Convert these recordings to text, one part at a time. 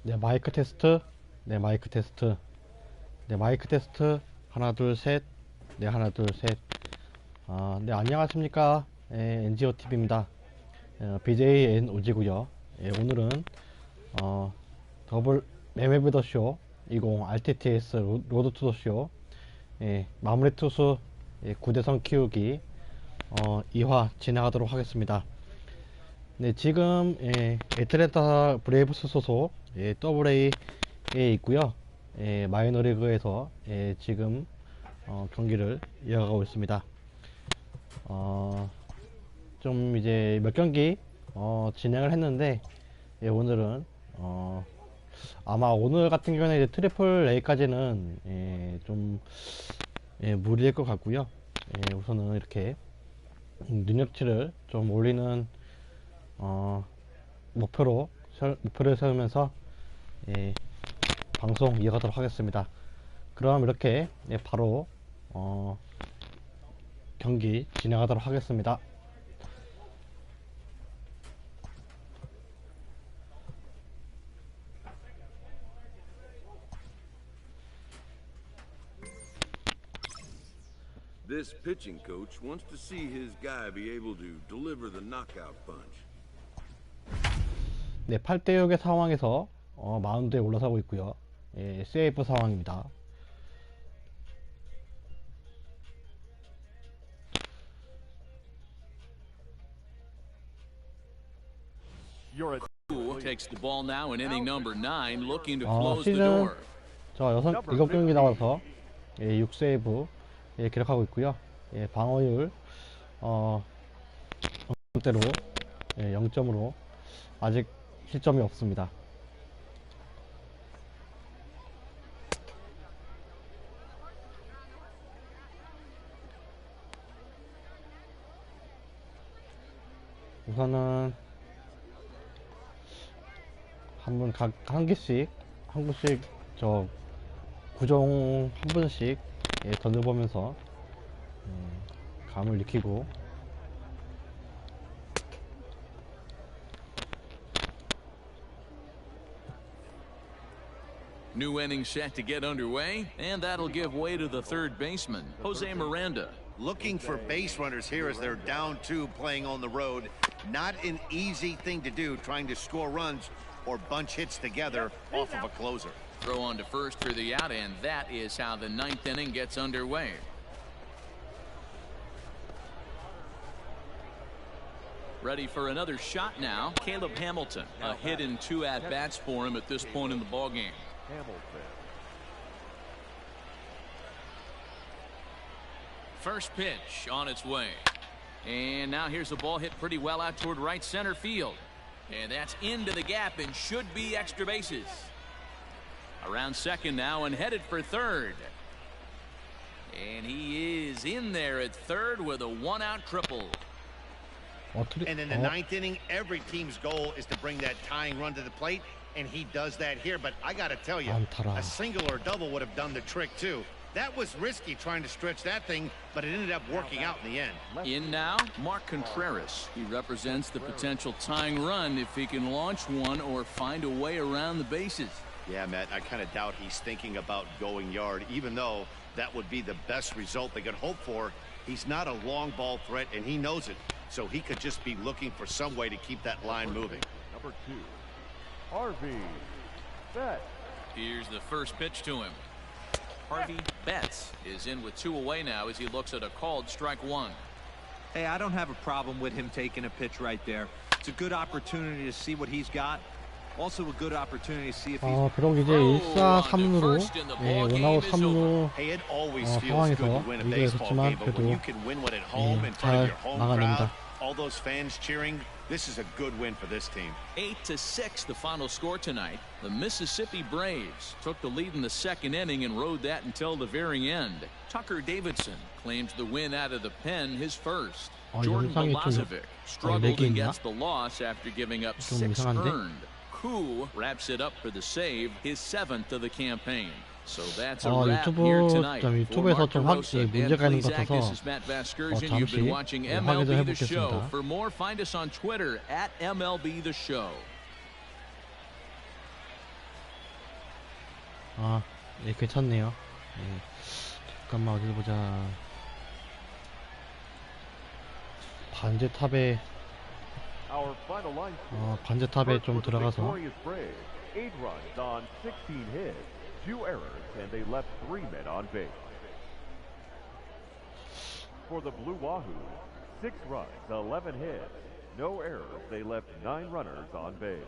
네, 마이크 테스트. 네, 마이크 테스트. 네, 마이크 테스트. 하나, 둘, 셋. 네, 하나, 둘, 셋. 네, 안녕하십니까. NGOTV입니다. BJNOG고요. 오늘은, 더블 MLB 더쇼 20 Rtts 로드 투 더쇼 마무리 투수 9대선 키우기 2화 진행하도록 하겠습니다. 네, 지금 애틀랜타 브레이브스 소속 WA에 있고요. 마이너리그에서 지금 경기를 이어가고 있습니다. 좀 이제 몇 경기 진행을 했는데 오늘은 아마 오늘 같은 경우는 이제 트리플 A까지는 좀 무리일 것 같고요. 우선은 이렇게 능력치를 좀 올리는 목표를 세우면서 방송 이어가도록 하겠습니다. 그럼 이렇게 바로 경기 진행하도록 하겠습니다. This pitching coach wants to see his guy be able to deliver the knockout punch. 네, 8대6의 상황에서 마운드에 올라서고 있고요. 세이브 상황입니다. Takes the ball now in inning number 9, looking to close the 시즌 door. 저 7경기 나와서 6세이브 기록하고 있고요. 방어율 0점대로 0점으로 아직 실점이 없습니다. 우선은 한 분씩 저 구종 한 분씩 던져보면서 감을 익히고 New inning set to get underway, and that'll give way to the third baseman, Jose Miranda. Looking for base runners here as they're down 2 playing on the road. Not an easy thing to do, trying to score runs or bunch hits together off of a closer. Throw on to first for the out, and that is how the 9th inning gets underway. Ready for another shot now, Caleb Hamilton. A hit and 2 at-bats for him at this point in the ballgame. First pitch on its way. And now here's a ball hit pretty well out toward right center field. And that's into the gap and should be extra bases. Around second now and headed for third. And he is in there at third with a 1-out triple. And in the 9th inning, every team's goal is to bring that tying run to the plate, and he does that here. But I got to tell you, a single or a double would have done the trick too. That was risky trying to stretch that thing, but it ended up working out in the end. In now, Mark Contreras. He represents the potential tying run if he can launch one or find a way around the bases. Yeah, Matt, I kind of doubt he's thinking about going yard, even though that would be the best result they could hope for. He's not a long ball threat, and he knows it. So he could just be looking for some way to keep that line moving. Number 2, Harvey Betts. Here's the first pitch to him. Harvey Betts is in with 2 away now as he looks at a called strike 1. Hey, I don't have a problem with him taking a pitch right there. It's a good opportunity to see what he's got. Also a good opportunity to see if he's 비록 이제 1사 3루로 1아웃 3루 상황에서 리드에 있었지만 그래도 잘 막아냅니다. All those fans cheering. This is a good win for this team. 8-6 the final score tonight. The Mississippi Braves took the lead in the 2nd inning and rode that until the very end. Tucker Davidson claims the win out of the pen, his first. Jordan Balazovic struggled against the loss after giving up 6 earned. Koo wraps it up for the save, his 7th of the campaign. So that's a wrap here tonight. 유튜브에서 좀 문제가 있는 것 같아서 You've been watching MLB The Show. For more, find us on Twitter @MLB The Show. 아, 예, 괜찮네요. 예. 잠깐만 어디 보자. 반제탑에 반제탑에 좀 들어가서 8 runs on 16 hits, 2 errors, and they left 3 men on base. For the Blue Wahoos, 6 runs, 11 hits, no errors, they left 9 runners on base.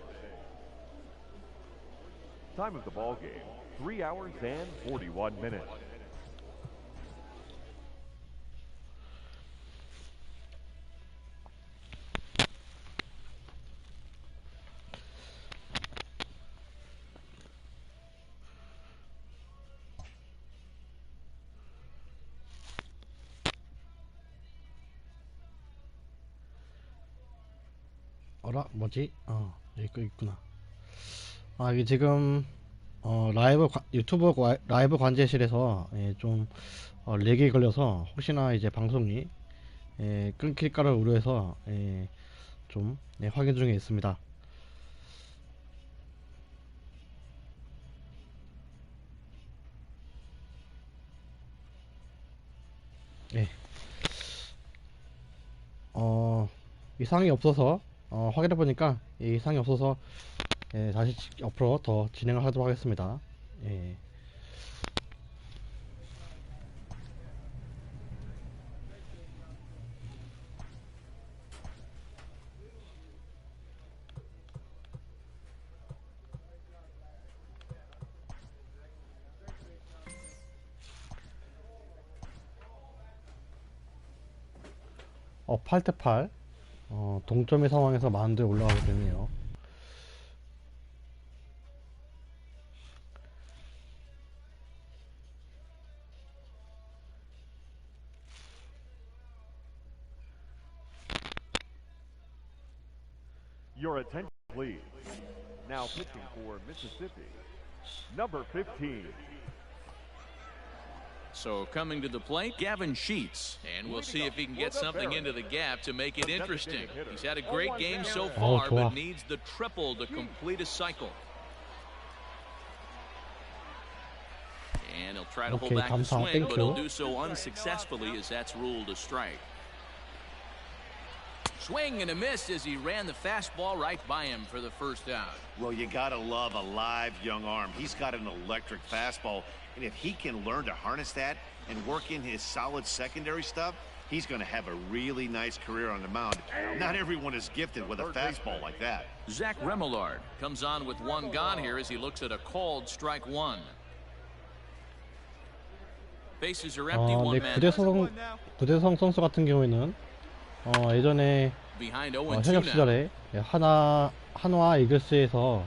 Time of the ball game, 3 hours and 41 minutes. 어라 뭐지? 여기 있구나. 아 이게 지금 유튜브 라이브 관제실에서 좀 렉이 걸려서 혹시나 이제 방송이 끊길까를 우려해서 좀 확인 중에 있습니다. 이상이 없어서 확인해 보니까 이상이 없어서 다시 앞으로 더 진행을 하도록 하겠습니다. 8대8 동점의 상황에서 마운드에 올라가게 되네요. Your attention, please. Now pitching for Mississippi, number 15. So coming to the plate, Gavin Sheets, and we'll see if he can get something into the gap to make it interesting. He's had a great game so far, but needs the triple to complete a cycle. And he'll try to hold back the swing, but he'll do so unsuccessfully as that's ruled a strike. Swing and a miss as he ran the fastball right by him for the first out. Well, you gotta love a live young arm. He's got an electric fastball, and if he can learn to harness that and work in his solid secondary stuff, he's going to have a really nice career on the mound. Not everyone is gifted with a fastball like that. Zach Remillard comes on with one gone here as he looks at a called strike one. Bases are empty, one man. 구대성 선수 같은 경우에는 예전에 현역 시절에 한화 이글스에서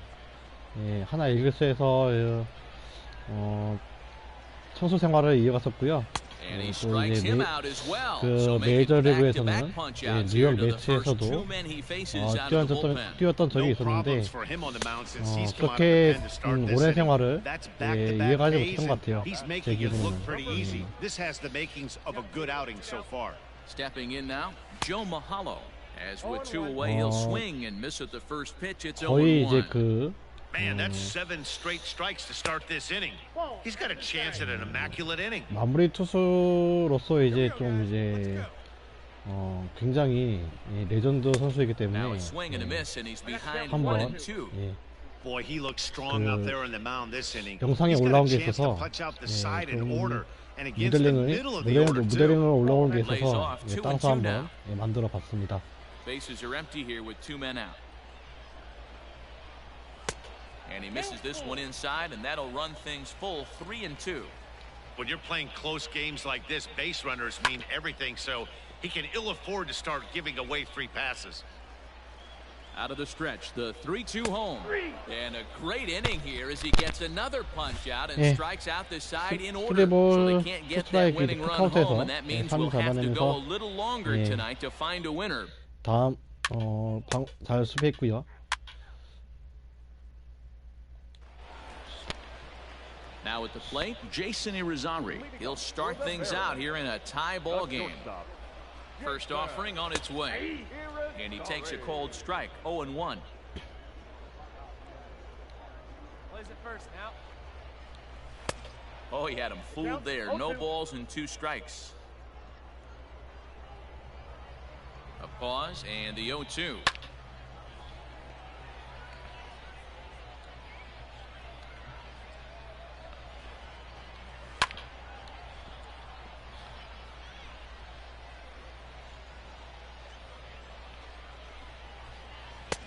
선수 생활을 이어갔었고요. 또 이제 그 메이저리그에서는 뉴욕 매치에서도 뛰었던 적이 있었는데 그렇게 오랜 생활을 이어가지 못했던 것 같아요. 제 기분에는. Stepping in now, Joe Mahalo. As with 2 away, he'll swing and miss at the first pitch. It's 0-1. Man, that's 7 straight strikes to start this inning. He's got a chance at an immaculate inning. 마무리 투수로서 이제 좀 굉장히 레전드 선수이기 때문에 한번 Boy, he looks strong out there in the mound this inning. 영상에 올라온 게 있어서 무대링을 올라온 게 있어서 따라서 한번 만들어 봤습니다. Bases are empty here with 2 men out. And he misses this one inside, and that'll run things full 3-2. When you're playing close games like this, base runners mean everything, so he can ill afford to start giving away free passes. Out of the stretch, the 3-2 home. And a great inning here as he gets another punch out and strikes out the side in order. So they can't get that winning run home, and that means we'll have to go a little longer tonight to find a winner. 다음 잘 수비했고요. Now at the plate, Jason Irizarry. He'll start things out here in a tie ball game. First offering on its way. And he takes a cold strike, 0-1. Plays it first now. Oh, he had him fooled there. No balls and 2 strikes. A pause and the 0-2.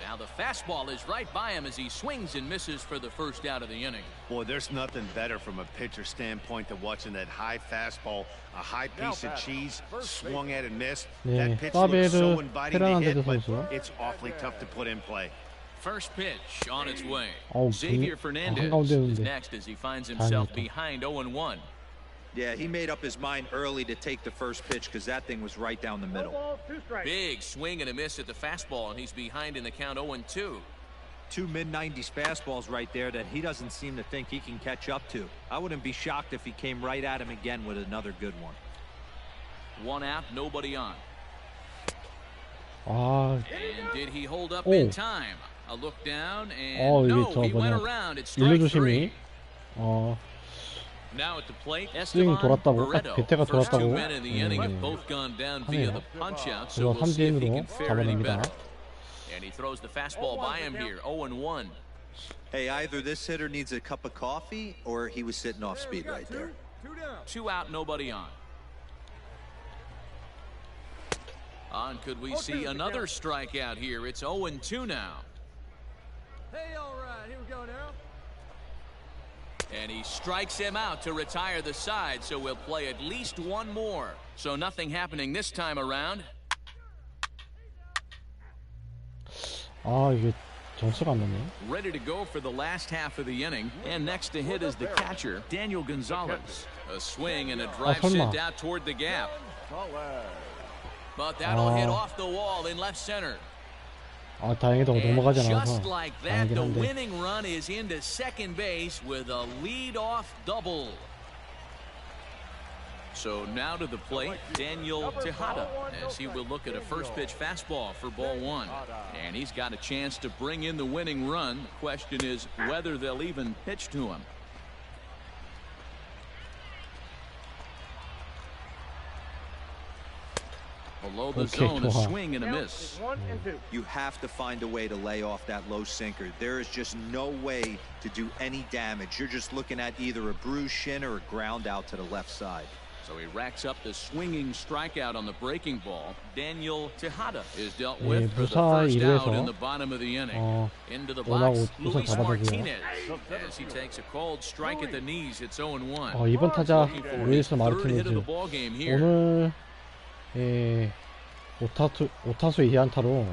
Now the fastball is right by him as he swings and misses for the first out of the inning. Boy, there's nothing better from a pitcher standpoint than watching that high fastball, a high piece of cheese, swung at and missed. That pitch looks so inviting to hit, but it's awfully tough to put in play. First pitch on its way. Oh, Xavier Fernandez is next as he finds himself behind 0-1. Yeah, he made up his mind early to take the first pitch because that thing was right down the middle. Big swing and a miss at the fastball, and he's behind in the count 0-2. 2 mid-90s fastballs right there that he doesn't seem to think he can catch up to. I wouldn't be shocked if he came right at him again with another good one. 1 out, nobody on. 아, And did he hold up in time? A look down and no, he went around. It's strike 3. Now at the plate, Esteban Barreto. First 2 men in the inning have both gone down via the punch-out, so we'll see if he can fare any better. And he throws the fastball by him here, 0-1. Hey, either this hitter needs a cup of coffee or he was sitting off speed right there. 2 out, nobody on. Could we see another strikeout here? It's 0-2 now. Hey, all right, here we go now. And he strikes him out to retire the side, so we'll play at least 1 more. So nothing happening this time around. 아, 이게 점수가 안 나네. Ready to go for the last half of the inning. And next to hit is the catcher, Daniel Gonzalez. A swing and a drive sent out toward the gap. But that'll hit off the wall in left center. 아, 다행히도 넘어가지 않아서 just like that, 다행이긴 the 한데. winning run is into second base with a lead-off double. So now to the plate, Daniel Tejada, as he will look at a first-pitch fastball for ball 1. And he's got a chance to bring in the winning run. The question is whether they'll even pitch to him. Below the zone, a swing and a miss. You have to find a way to lay off that low sinker. There is just no way to do any damage. You're just looking at either a bruised shin or a ground out to the left side. So he racks up the swinging strikeout on the breaking ball. Daniel Tejada is dealt with for the first out in the bottom of the inning. Into the box, Luis Martinez, as he takes a cold strike at the knees. It's 0-1. 이번 타자 루이스 마르티네즈 오늘 5타수 2안타로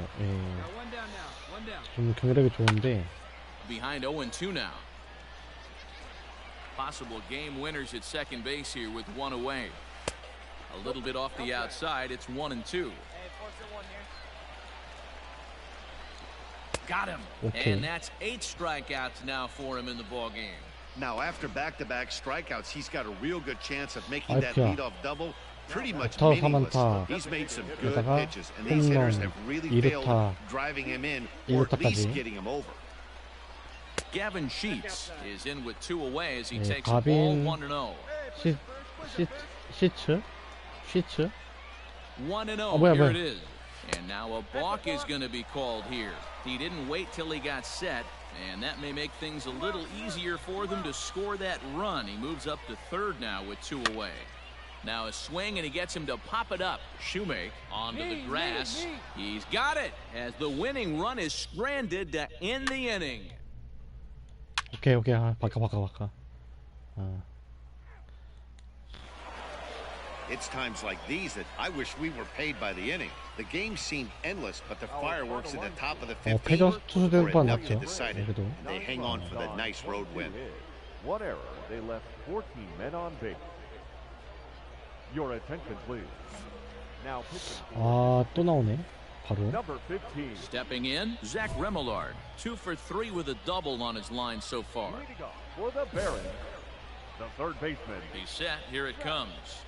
좀 경기력이 좋은데 behind 0-2 now. Possible game winners at second base here with 1 away. A little bit off the outside. It's 1-2. Got him. Okay. And that's 8 strikeouts now for him in the ball game. Now, after back-to-back strikeouts, he's got a real good chance of making that leadoff double pretty much meaningless. He's made some good pitches, and these hitters have really failed driving him in or at least getting him over. Gavin Sheets is in with 2 away as he takes a ball 1-0. 시츠? 1-0. Here it is. And now a balk is going to be called here. He didn't wait till he got set, and that may make things a little easier for them to score that run. He moves up to third now with 2 away. Now a swing, and he gets him to pop it up. Shoemake onto the grass. He's got it as the winning run is stranded to end the inning. 오케이 바꿔. It's times like these that I wish we were paid by the inning. The game seemed endless, but the fireworks at the top of the 15th were enough to decide it. And they hang on for the nice road win. 1 error. They left 14 men on base. Your attention, please. Now 또 나오네. 바로. Number 15. Stepping in, Zach Remillard, 2 for 3 with a double on his line so far. For the Barons, the third baseman. He's set. Here it comes.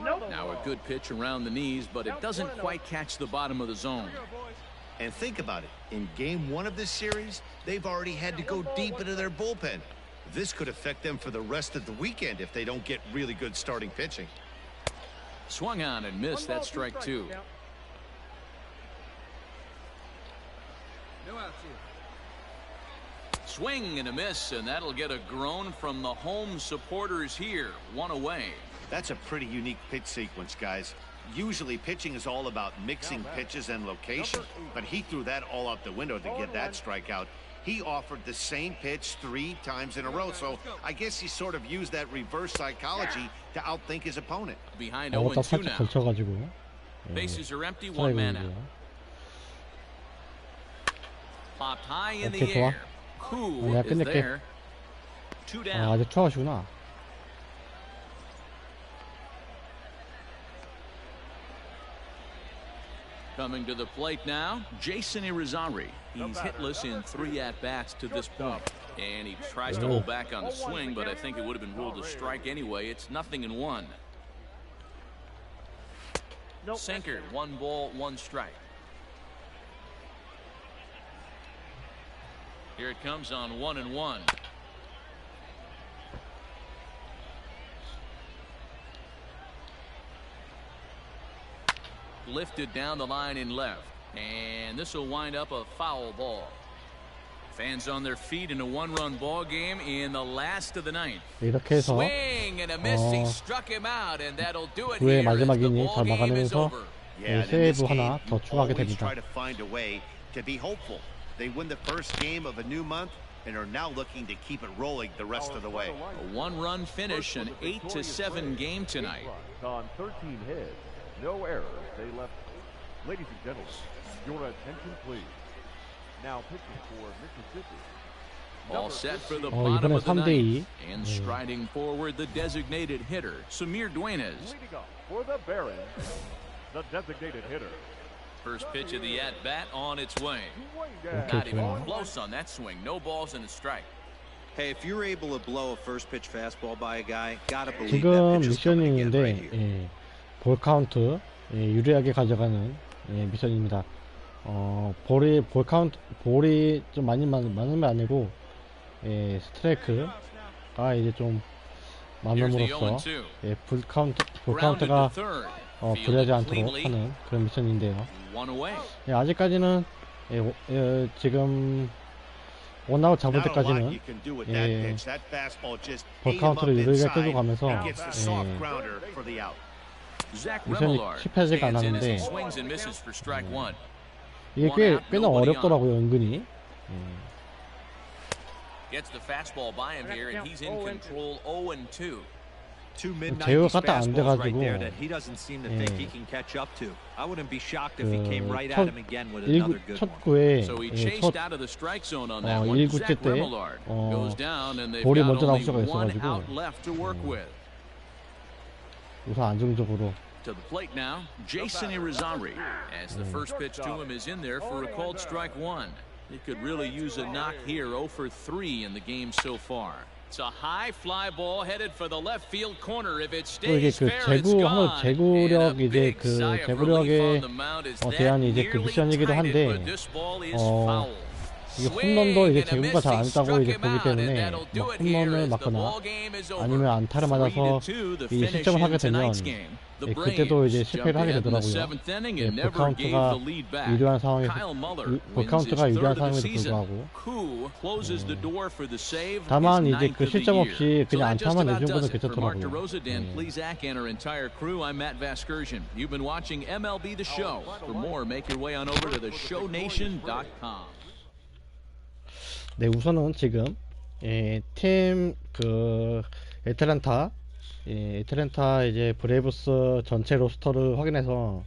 Now a good pitch around the knees, but it doesn't quite catch the bottom of the zone. And think about it. In game 1 of this series, they've already had to go deep into their bullpen. This could affect them for the rest of the weekend if they don't get really good starting pitching. Swung on and missed. That's strike two. No outs here. Swing and a miss, and that'll get a groan from the home supporters here. One away. That's a pretty unique pitch sequence, guys. Usually pitching is all about mixing pitches and location, but he threw that all out the window to get that strikeout. He offered the same pitch 3 times in a row, so I guess he sort of used that reverse psychology to outthink his opponent. Behind 딱 0-2 살짝 now. 걸쳐가지고 Bases are empty, one man out. Popped high in the 오케이, 좋아. air. Cool 내가 is 끝낼게. there. 2 down. 아직 투아웃이구나. Coming to the plate now, Jason Irizarry. He's hitless in 3 at-bats to this point. And he tries to hold back on the swing, but I think it would have been ruled a strike anyway. It's 0-1. Sinker, 1 ball, 1 strike. Here it comes on 1-1. Lifted down the line in left, and this will wind up a foul ball. Fans on their feet in a 1-run ball game in the last of the ninth. 이렇게 해서 Swing and a miss. He struck him out, and that'll do it 9회 here as the 마지막 이닝 ball 잘 game is 막아내면서 over. Yeah, and in this 세이브 game, 하나 더 you 추가하게 always 됩니다. try to find a way to be hopeful. They win the first game of a new month and are now looking to keep it rolling the rest of the way. A 1-run finish, an 8-7 game tonight. On 13 hits, no errors. They left. Ladies and gentlemen, your attention, please. Now pitching for Mississippi. All set for the 이번엔 bottom of the 3대2. ninth. And striding forward, the designated hitter, Samir Duenas. Leading off for the Barons, the designated hitter. First pitch of the at-bat on its way. 오케이, Not even 좋아. close on that swing. No balls and a strike. Hey, if you're able to blow a first pitch fastball by a guy, gotta believe 지금 that pitch is coming again 미션인데 right here. 볼 카운트 유리하게 가져가는 미션입니다. 볼이 좀 많으면 아니고 스트라이크가 이제 좀 많음으로써 볼 카운트가 불리하지 않도록 하는 그런 미션인데요. 아직까지는 지금 원아웃 잡을 때까지는 볼 카운트를 유리하게 끌고 가면서 미션이 실패하지가 않았는데 이게 꽤나 어렵더라고요, 은근히. Gets the fastball by him here, and he's in control 0-2. 제어가 딱 안 돼가지고 첫 구에 So he chased out of the strike zone on that one. 1구째 Zach 때 Remillard goes down, and they've 볼이 got 먼저 나올 only 수가 one 있어가지고 out left to work with. 우선 안정적으로 To the plate now, Jason Irizarry, as the first pitch to him is in there for a called strike 1. He could really use a knock here, 0 for 3 in the game so far. It's a high fly ball headed for the left field corner. If it 또 이게 stays 그 fair, it's gone. 제구력 이제 그 제구력에 대한 이제 그 미션이기도 한데 이게 홈런도 이제 제구가 잘 안 됐다고 이제 보기 때문에 막 홈런을 맞거나 아니면 안타를 맞아서 이 실점을 하게 되면 그때도 이제 실패를 하게 되더라고요. 볼 카운트가 유리한 상황에도 불구하고 다만 이제 그 실점 없이 그냥 안타만 내준 거는 괜찮더라고요. 네, 우선은 지금 팀 그 애틀랜타 이제 브레이브스 전체 로스터를 확인해서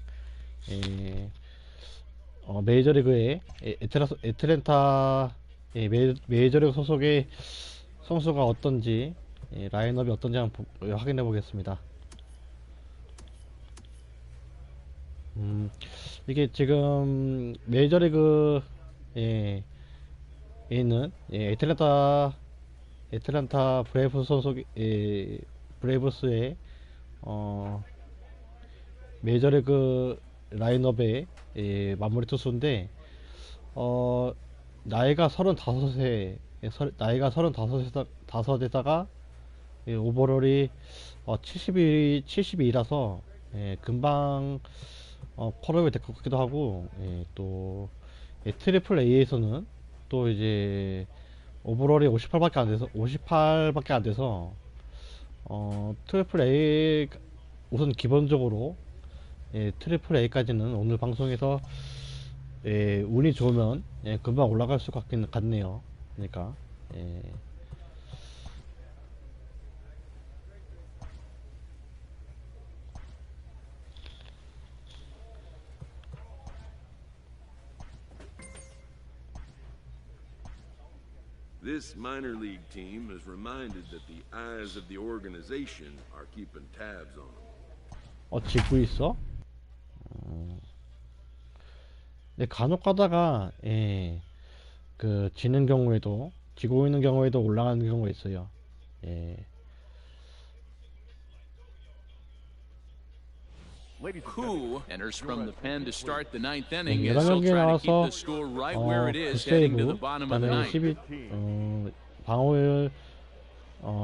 메이저리그의 애틀랜타 메이저리그 소속의 선수가 어떤지 라인업이 어떤지 한번 확인해 보겠습니다. 이게 지금 메이저리그에 있는 애틀랜타 브레이브스 소속 브레이브스의 메이저리그 라인업의 마무리 투수인데 나이가 35세 나이가 35에다가 오버롤이 72라서 금방 컬업이 될 것 같기도 하고, 또 트리플 A에서는 또 이제 오버롤이 58밖에 안 돼서 트리플 A 우선 기본적으로 트리플 A까지는 오늘 방송에서 운이 좋으면 금방 올라갈 수 같네요. 그러니까 This minor league team is reminded that the eyes of the organization are keeping tabs on them. 지고 있어? 네, 간혹 가다가 그 지는 경우에도, 지고 있는 경우에도 올라가는 경우가 있어요. Who enters from the pen to start the ninth inning as they'll 11경기에 try to keep 나와서 the score right where it is heading to the 굿세이브, bottom of the 그다음에 ninth. 방어율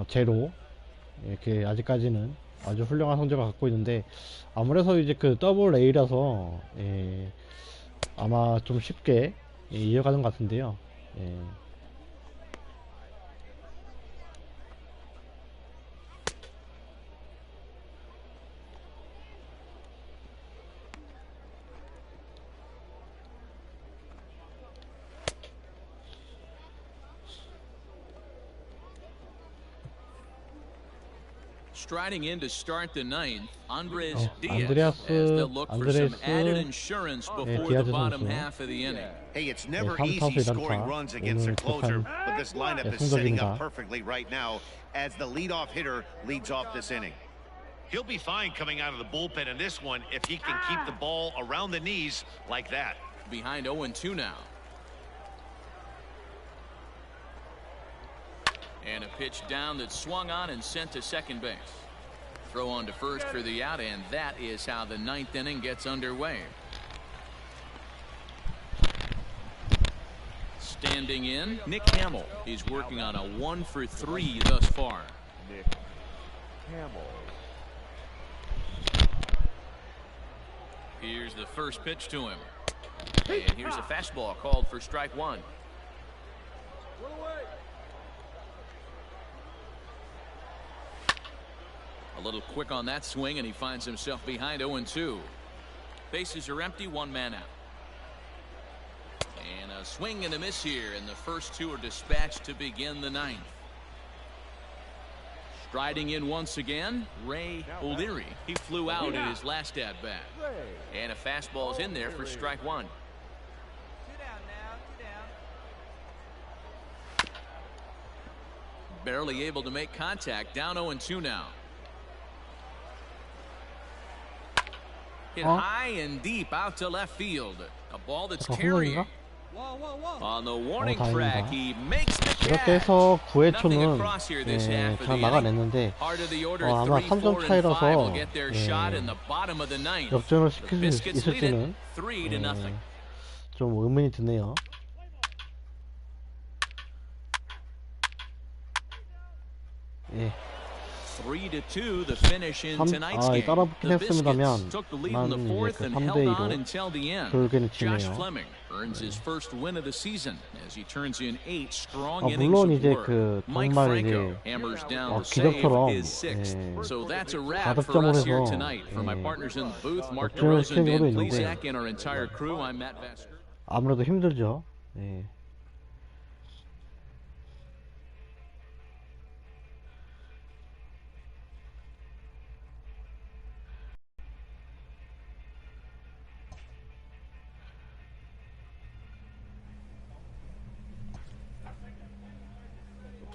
제로, 이렇게 아직까지는 아주 훌륭한 성적을 갖고 있는데, 아무래도 이제 그 더블 A라서 아마 좀 쉽게 이어가는 것 같은데요. Striding in to start the ninth, Andres Andreas, Diaz, as they'll look for some Andres, added insurance before the Diaz bottom 선수. half of the inning. Hey, it's never 3타수 easy 1안타. scoring runs against their 오늘 closer, 득한 but this lineup is setting 성적입니다. up perfectly right now as the leadoff hitter leads off this inning. He'll be fine coming out of the bullpen in this one if he can keep the ball around the knees like that. Behind 0-2 now. And a pitch down that swung on and sent to second base. Throw on to first for the out, and that is how the ninth inning gets underway. Standing in, Nick Hamill. He's working on a 1-for-3 thus far. Nick Hamill. Here's the first pitch to him. And here's a fastball called for strike one. A little quick on that swing, and he finds himself behind 0-2. Bases are empty, one man out. And a swing and a miss here, and the first two are dispatched to begin the ninth. Striding in once again, Ray O'Leary. He flew out in his last at-bat. And a fastball's in there for strike one. Sit down now, sit down. Barely able to make contact, down 0-2 now. Hit high and deep out to left field. A ball that's carrying. On the warning track, he makes the 이렇게 catch. 해서 9회 Nothing 초는 across here this half of 잘 the 막아냈는데, Heart of the order, 아마 3, 3점 4, and 5 차이라서 will get their shot in the bottom of the ninth. 역전을 The 시킬 수 Biscuits lead it 있을지는 3-0. 좀 의문이 드네요. 예. 3-2 the finish in tonight's game. 따라붙긴 The 했습니다만, Biscuits took the lead in the 만 fourth 이제 and 그 held on 3대2로 until the end. 결국에는 Josh 지네요. Fleming earns his first win of the season as he turns in 8 strong innings 물론 of 이제 work. 그 Mike 정말 Franco 이제 hammers down the save 기적처럼 his sixth. So that's a wrap for 가득점을 us here 해서 tonight. For my partners in the booth, Mark 역전을 DeRosa and 시킨 Dan 경우도 있는데, Plesac, and our entire crew, I'm Matt Vasker. 아무래도 힘들죠. 예.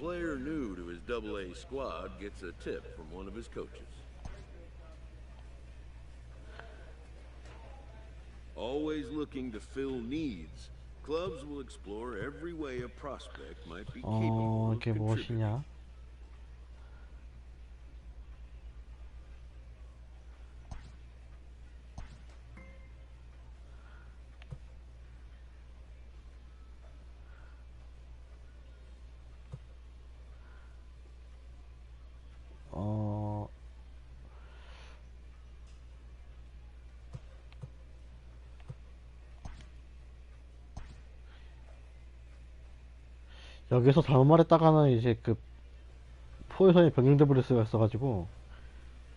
A player new to his Double-A squad gets a tip from one of his coaches. Always looking to fill needs, clubs will explore every way a prospect might be capable of 이게 contributing. 무엇이냐? 여기서 잘못 말했다가는 이제 그 포지션이 변경돼 버릴 수가 있어가지고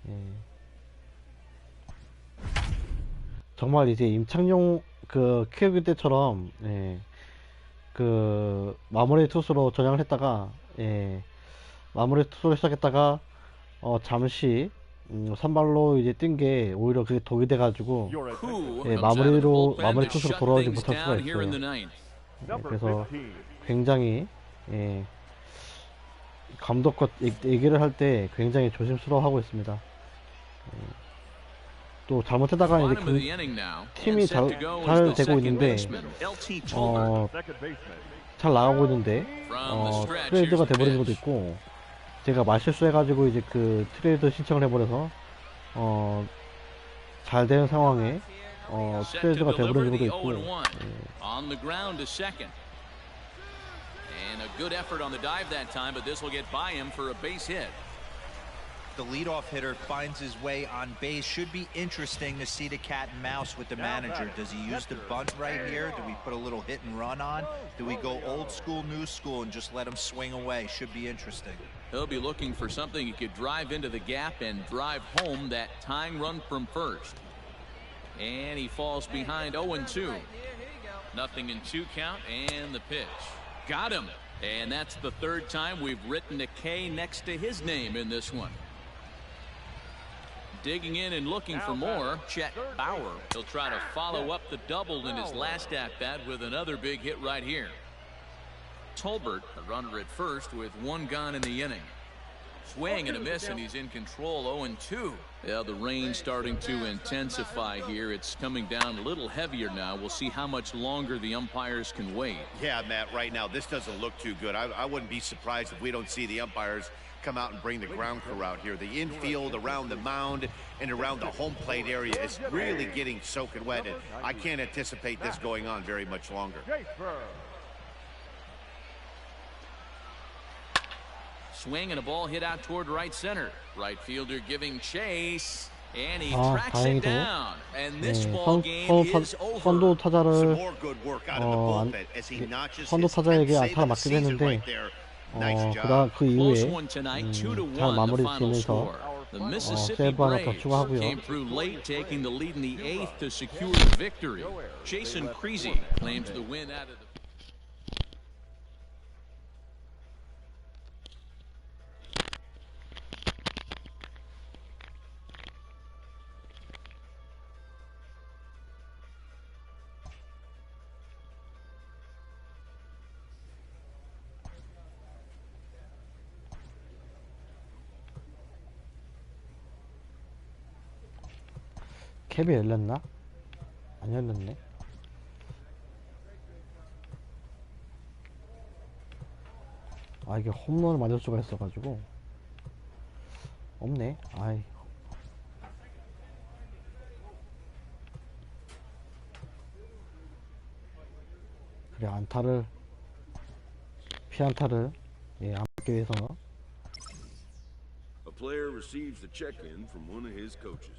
예. 정말 이제 임창용 그 키우기 때처럼 예. 그 마무리 투수로 전향을 했다가 예. 마무리 투수로 시작했다가 잠시 선발로 이제 뛴 게 오히려 그게 독이 돼가지고 예, 마무리 투수로 돌아오지 못할 수가 있어요. 예, 그래서 굉장히 예, 감독과 얘기를 할 때 굉장히 조심스러워하고 있습니다. 예, 또 잘못하다가 이제 그 팀이 잘 되고 있는데 잘 나가고 있는데 트레이드가 돼버리는 것도 있고, 제가 말실수해가지고 이제 그 트레이드 신청을 해버려서 잘 되는 상황에 트레이드가 돼버리는 것도 있고. And a good effort on the dive that time, but this will get by him for a base hit. The leadoff hitter finds his way on base. Should be interesting to see the cat and mouse with the manager. Does he use the bunt right here? Do we put a little hit and run on? Do we go old school, new school, and just let him swing away? Should be interesting. He'll be looking for something he could drive into the gap and drive home that tying run from first. And he falls behind 0-2. Nothing in 2 count, and the pitch. Got him. And that's the 3rd time we've written a K next to his name in this one. Digging in and looking for more, Chet Bauer. He'll try to follow up the double in his last at-bat with another big hit right here. Tolbert, the runner at first with 1 gone in the inning. Swing and a miss, and he's in control. 0-2. Yeah, the rain's starting to intensify here. It's coming down a little heavier now. We'll see how much longer the umpires can wait. Yeah, Matt, right now this doesn't look too good. I wouldn't be surprised if we don't see the umpires come out and bring the ground crew out here. The infield around the mound and around the home plate area is really getting soaking wet, and I can't anticipate this going on very much longer. Swing and a ball hit out toward right center. Right fielder giving chase, and he tracks it down. And this ball game is over. 선두 타자를 선두 타자에게 안타를 맞기도 했는데 그 이후에 잘 마무리 지면서 세이브 하나 더 추가하고요. Came through late, taking the lead in the 8th to secure the victory. Jason Creasy claims the win out of the 캡이 열렸나? 안 열렸네. 아, 이게 홈런을 맞을 수가 있어가지고 없네. 아이. 그래, 안타를 피안타를 안 받기 위해서. A player receives the check-in from one of his coaches.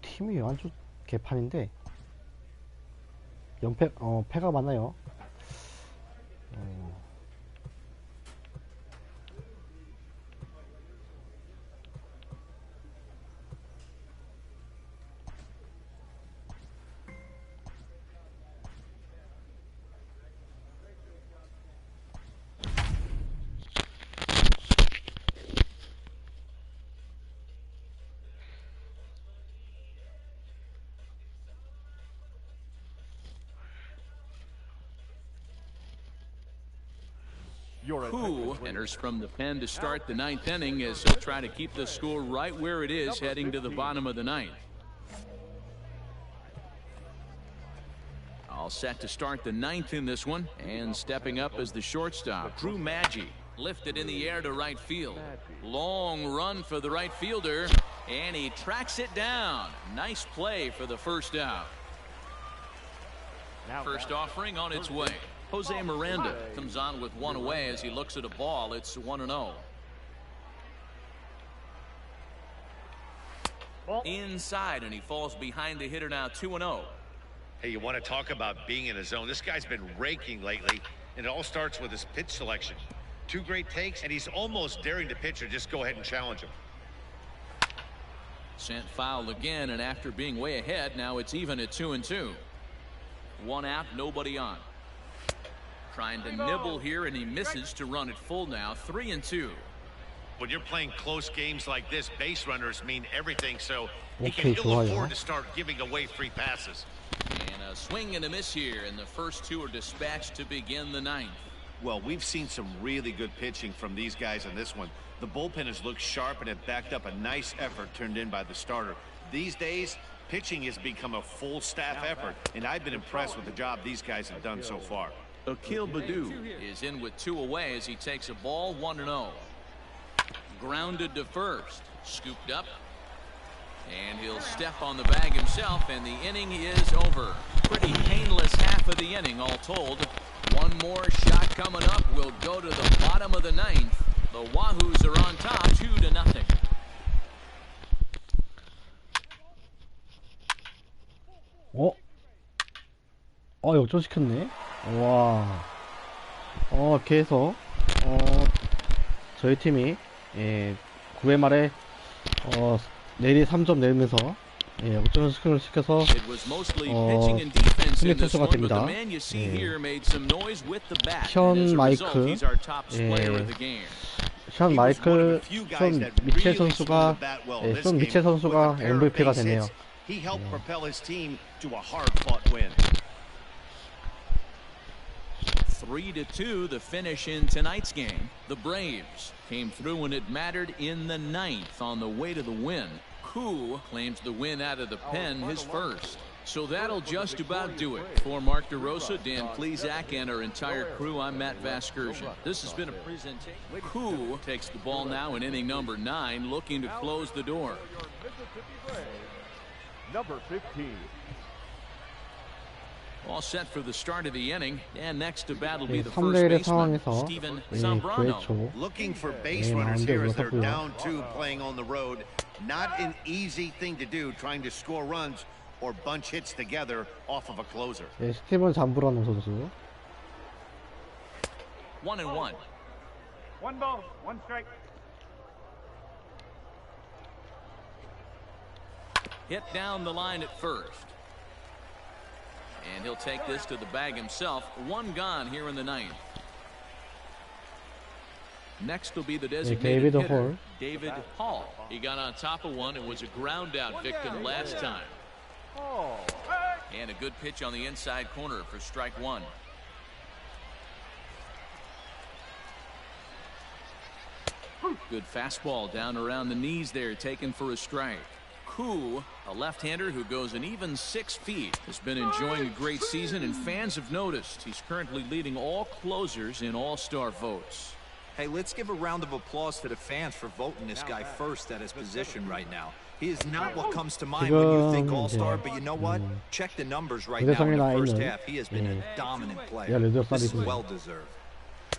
팀이 아주 개판인데 연패 패가 많아요. Who enters from the pen to start the 9th inning as he'll try to keep the score right where it is heading to the bottom of the 9th. All set to start the 9th in this one, and stepping up as the shortstop, Drew Maggi. Lifted in the air to right field. Long run for the right fielder, and he tracks it down. Nice play for the first out. First offering on its way. Jose Miranda comes on with 1 away as he looks at a ball. It's 1-0. Inside, and he falls behind the hitter now. 2-0. Hey, you want to talk about being in a zone? This guy's been raking lately, and it all starts with his pitch selection. 2 great takes, and he's almost daring the pitcher just go ahead and challenge him. Sent foul again, and after being way ahead, now it's even at 2-2. 1 out, nobody on. Trying to nibble here, and he misses to run it full now. 3-2. When you're playing close games like this, base runners mean everything, so he can ill afford to start giving away free passes. And a swing and a miss here, and the first 2 are dispatched to begin the 9th. Well, we've seen some really good pitching from these guys in this one. The bullpen has looked sharp and have backed up a nice effort turned in by the starter. These days, pitching has become a full staff effort, and I've been impressed with the job these guys have done so far. Akil Baddoo is in with 2 away as he takes a ball 1-0. Grounded to first, scooped up, and he'll step on the bag himself, and the inning is over. Pretty painless half of the inning all told. One more shot coming up will go to the bottom of the 9th. The Wahoos are on top 2-0. 역전시켰네. 와. 이렇게 해서 저희 팀이 9회 말에 내리 3점 내면서 역전을 시켜서 승리 투수가 됩니다. 션 미첼 선수가 MVP가 되네요. 3-2 the finish in tonight's game. The Braves came through when it mattered in the 9th on the way to the win. Koo claims the win out of the pen, his first. So that'll just about do it. For Mark DeRosa, Dan Plesac, and our entire crew, I'm Matt Vasgersian. This has been a presentation. Koo takes the ball now in inning number 9, looking to close the door. Number 15. All set for the start of the inning, and next to bat will be the 3대1의 first baseman, 상황에서 Steven 9회 Zambrano. 초 Looking for base runners here as they're down 2 playing on the road. Not an easy thing to do, trying to score runs or bunch hits together off of a closer. 스티븐 잠브라노 선수. 1-1. 1 ball, 1 strike. Hit down the line at first. And he'll take this to the bag himself. 1 gone here in the 9th. Next will be the designated hitter, David Hall. He got on top of one and was a ground out victim last time. And a good pitch on the inside corner for strike 1. Good fastball down around the knees there, taken for a strike. Koo, a left-hander who goes an even 6 feet, has been enjoying a great season, and fans have noticed he's currently leading all closers in all-star votes. Hey, let's give a round of applause to the fans for voting this guy first at his position right now. He is not what comes to mind when you think all-star, but you know what? Check the numbers right now in the first half. He has been a dominant player. This is well-deserved.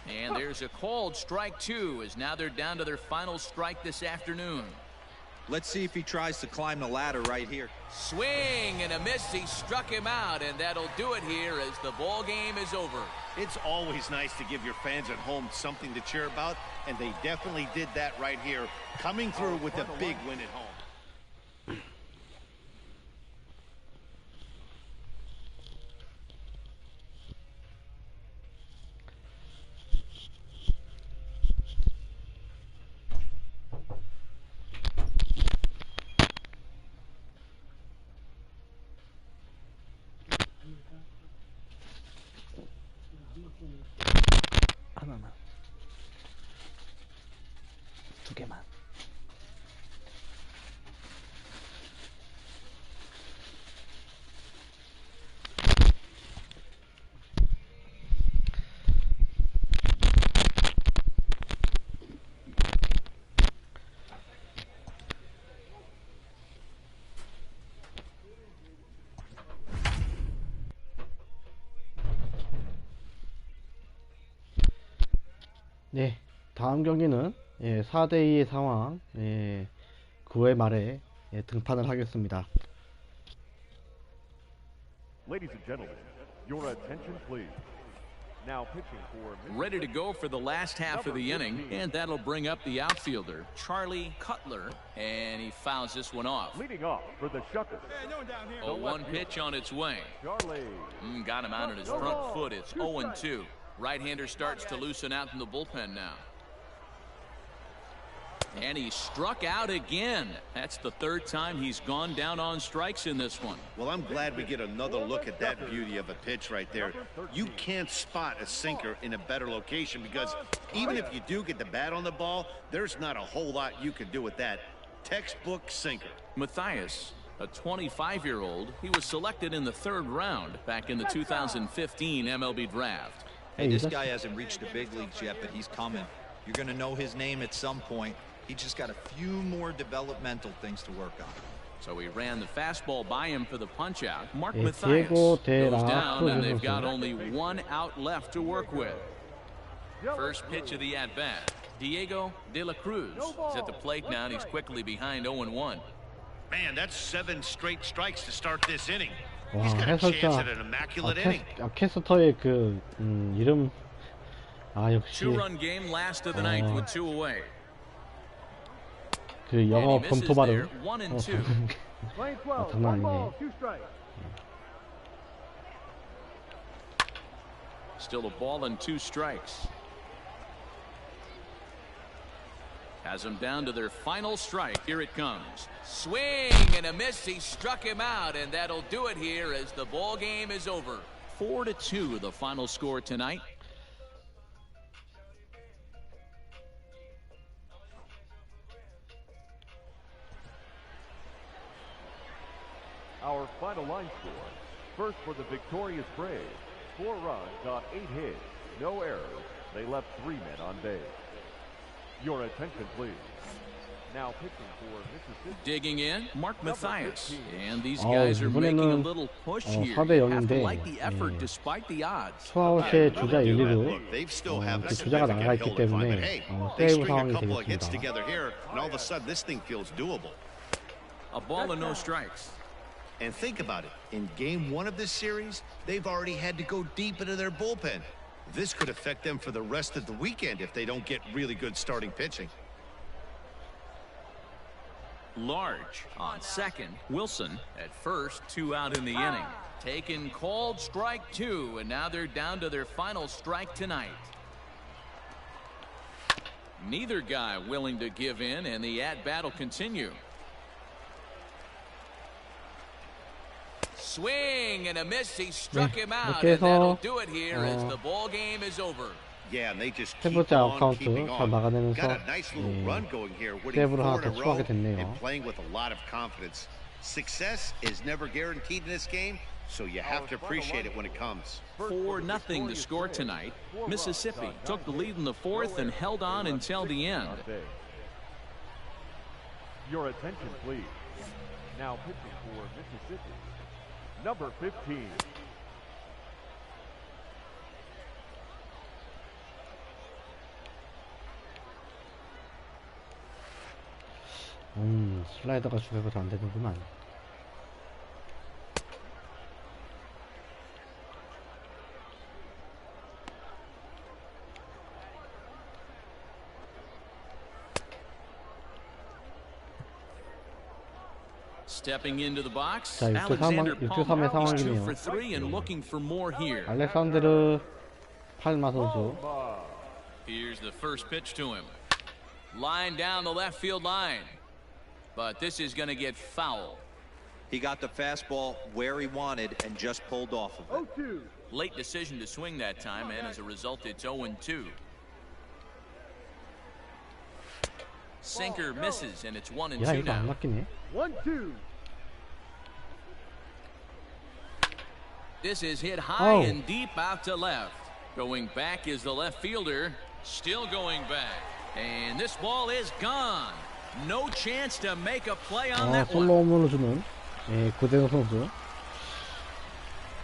And there's a called strike 2, as now they're down to their final strike this afternoon. Let's see if he tries to climb the ladder right here. Swing and a miss. He struck him out, and that'll do it here as the ball game is over. It's always nice to give your fans at home something to cheer about, and they definitely did that right here, coming through with a big win at home. 하나만, 2개만. 네, 다음 경기는 4대2의 상황, 9회 말에 등판을 하겠습니다. Ladies and gentlemen, your attention please. Now pitching for ready to go for the last half of the inning, and that'll bring up the outfielder, Charlie Cutler, and he fouls this one off. Leading off for the Shuckers. Oh, one pitch on its way. Charlie. Got him out on his front foot. It's 0-2. Right-hander starts to loosen out in the bullpen now. And he struck out again. That's the third time he's gone down on strikes in this one. Well, I'm glad we get another look at that beauty of a pitch right there. You can't spot a sinker in a better location because even if you do get the bat on the ball, there's not a whole lot you can do with that. Textbook sinker. Matthias, a 25-year-old, he was selected in the 3rd round back in the 2015 MLB draft. Hey, this guy hasn't reached the big leagues yet, but he's coming. You're going to know his name at some point. He just got a few more developmental things to work on. So he ran the fastball by him for the punch-out. Mark Matthias goes down, and they've got only one out left to work with. First pitch of the at-bat. Diego De La Cruz is at the plate now, and he's quickly behind 0-1. Man, that's 7 straight strikes to start this inning. 와, He's got a chance 해설자 at an immaculate inning. 캐스터의 그 이름 역시 2-run game last of the ninth with 2 away. 그 영어 검토 발음 장난 아니네. Still a ball and 2 strikes. Has them down to their final strike. Here it comes. Swing and a miss. He struck him out, and that'll do it here as the ball game is over. 4-2 the final score tonight. Our final line score. First for the victorious Braves. 4 runs on 8 hits. No errors. They left 3 men on base. Your attention, please. Now pitching for Mississippi. Digging in, Mark Matthias. And these guys are making a little push here. You have to like the effort despite the odds. 투아웃의 주자 1, 2루 They still have a 주자가 나가 있기 때문에 they 세이브 string a 상황이 couple of hits 되겠습니다. together here, and all of a sudden this thing feels doable. A ball and no strikes. And think about it. In game 1 of this series, they've already had to go deep into their bullpen. This could affect them for the rest of the weekend if they don't get really good starting pitching. Large on second. Wilson at first, 2 out in the inning. Taken, called, strike 2, and now they're down to their final strike tonight. Neither guy willing to give in, and the at-bat will continue. Swing and a miss. He struck him out, and that'll do it here as the ball game is over. Yeah, and they just 세 keep 번째 아웃 on 카운트 keeping 잘 on. 막아내면서 Got a nice little run going here, winning 세이브를 4 하나 in a 더 row 추가하게 됐네요. and playing with a lot of confidence. Success is never guaranteed in this game, so you have to appreciate it when it comes. 4-0 the score tonight. Mississippi took the lead in the 4th and held on until the end. Your attention, please. Now pitching for Mississippi. Number 15. 슬라이더가 주배가 안 되는구만. Stepping into the box. 자, 6대3의 상황이네요. for 3 and looking for more here. 알렉산드르 팔마 선수. Here's the first pitch to him. Line down the left field line. But this is going to get foul. He got the fastball where he wanted and just pulled off of it. Late decision to swing that time, and as a result, it's 0-2. Sinker misses, and it's 1-2 야, 이거 안 now. 맞기네. 1-2. This is hit high and deep out to left. Going back is the left fielder. Still going back. And this ball is gone. No chance to make a play on that one. 솔로 홈런을 주는 고대성 선수.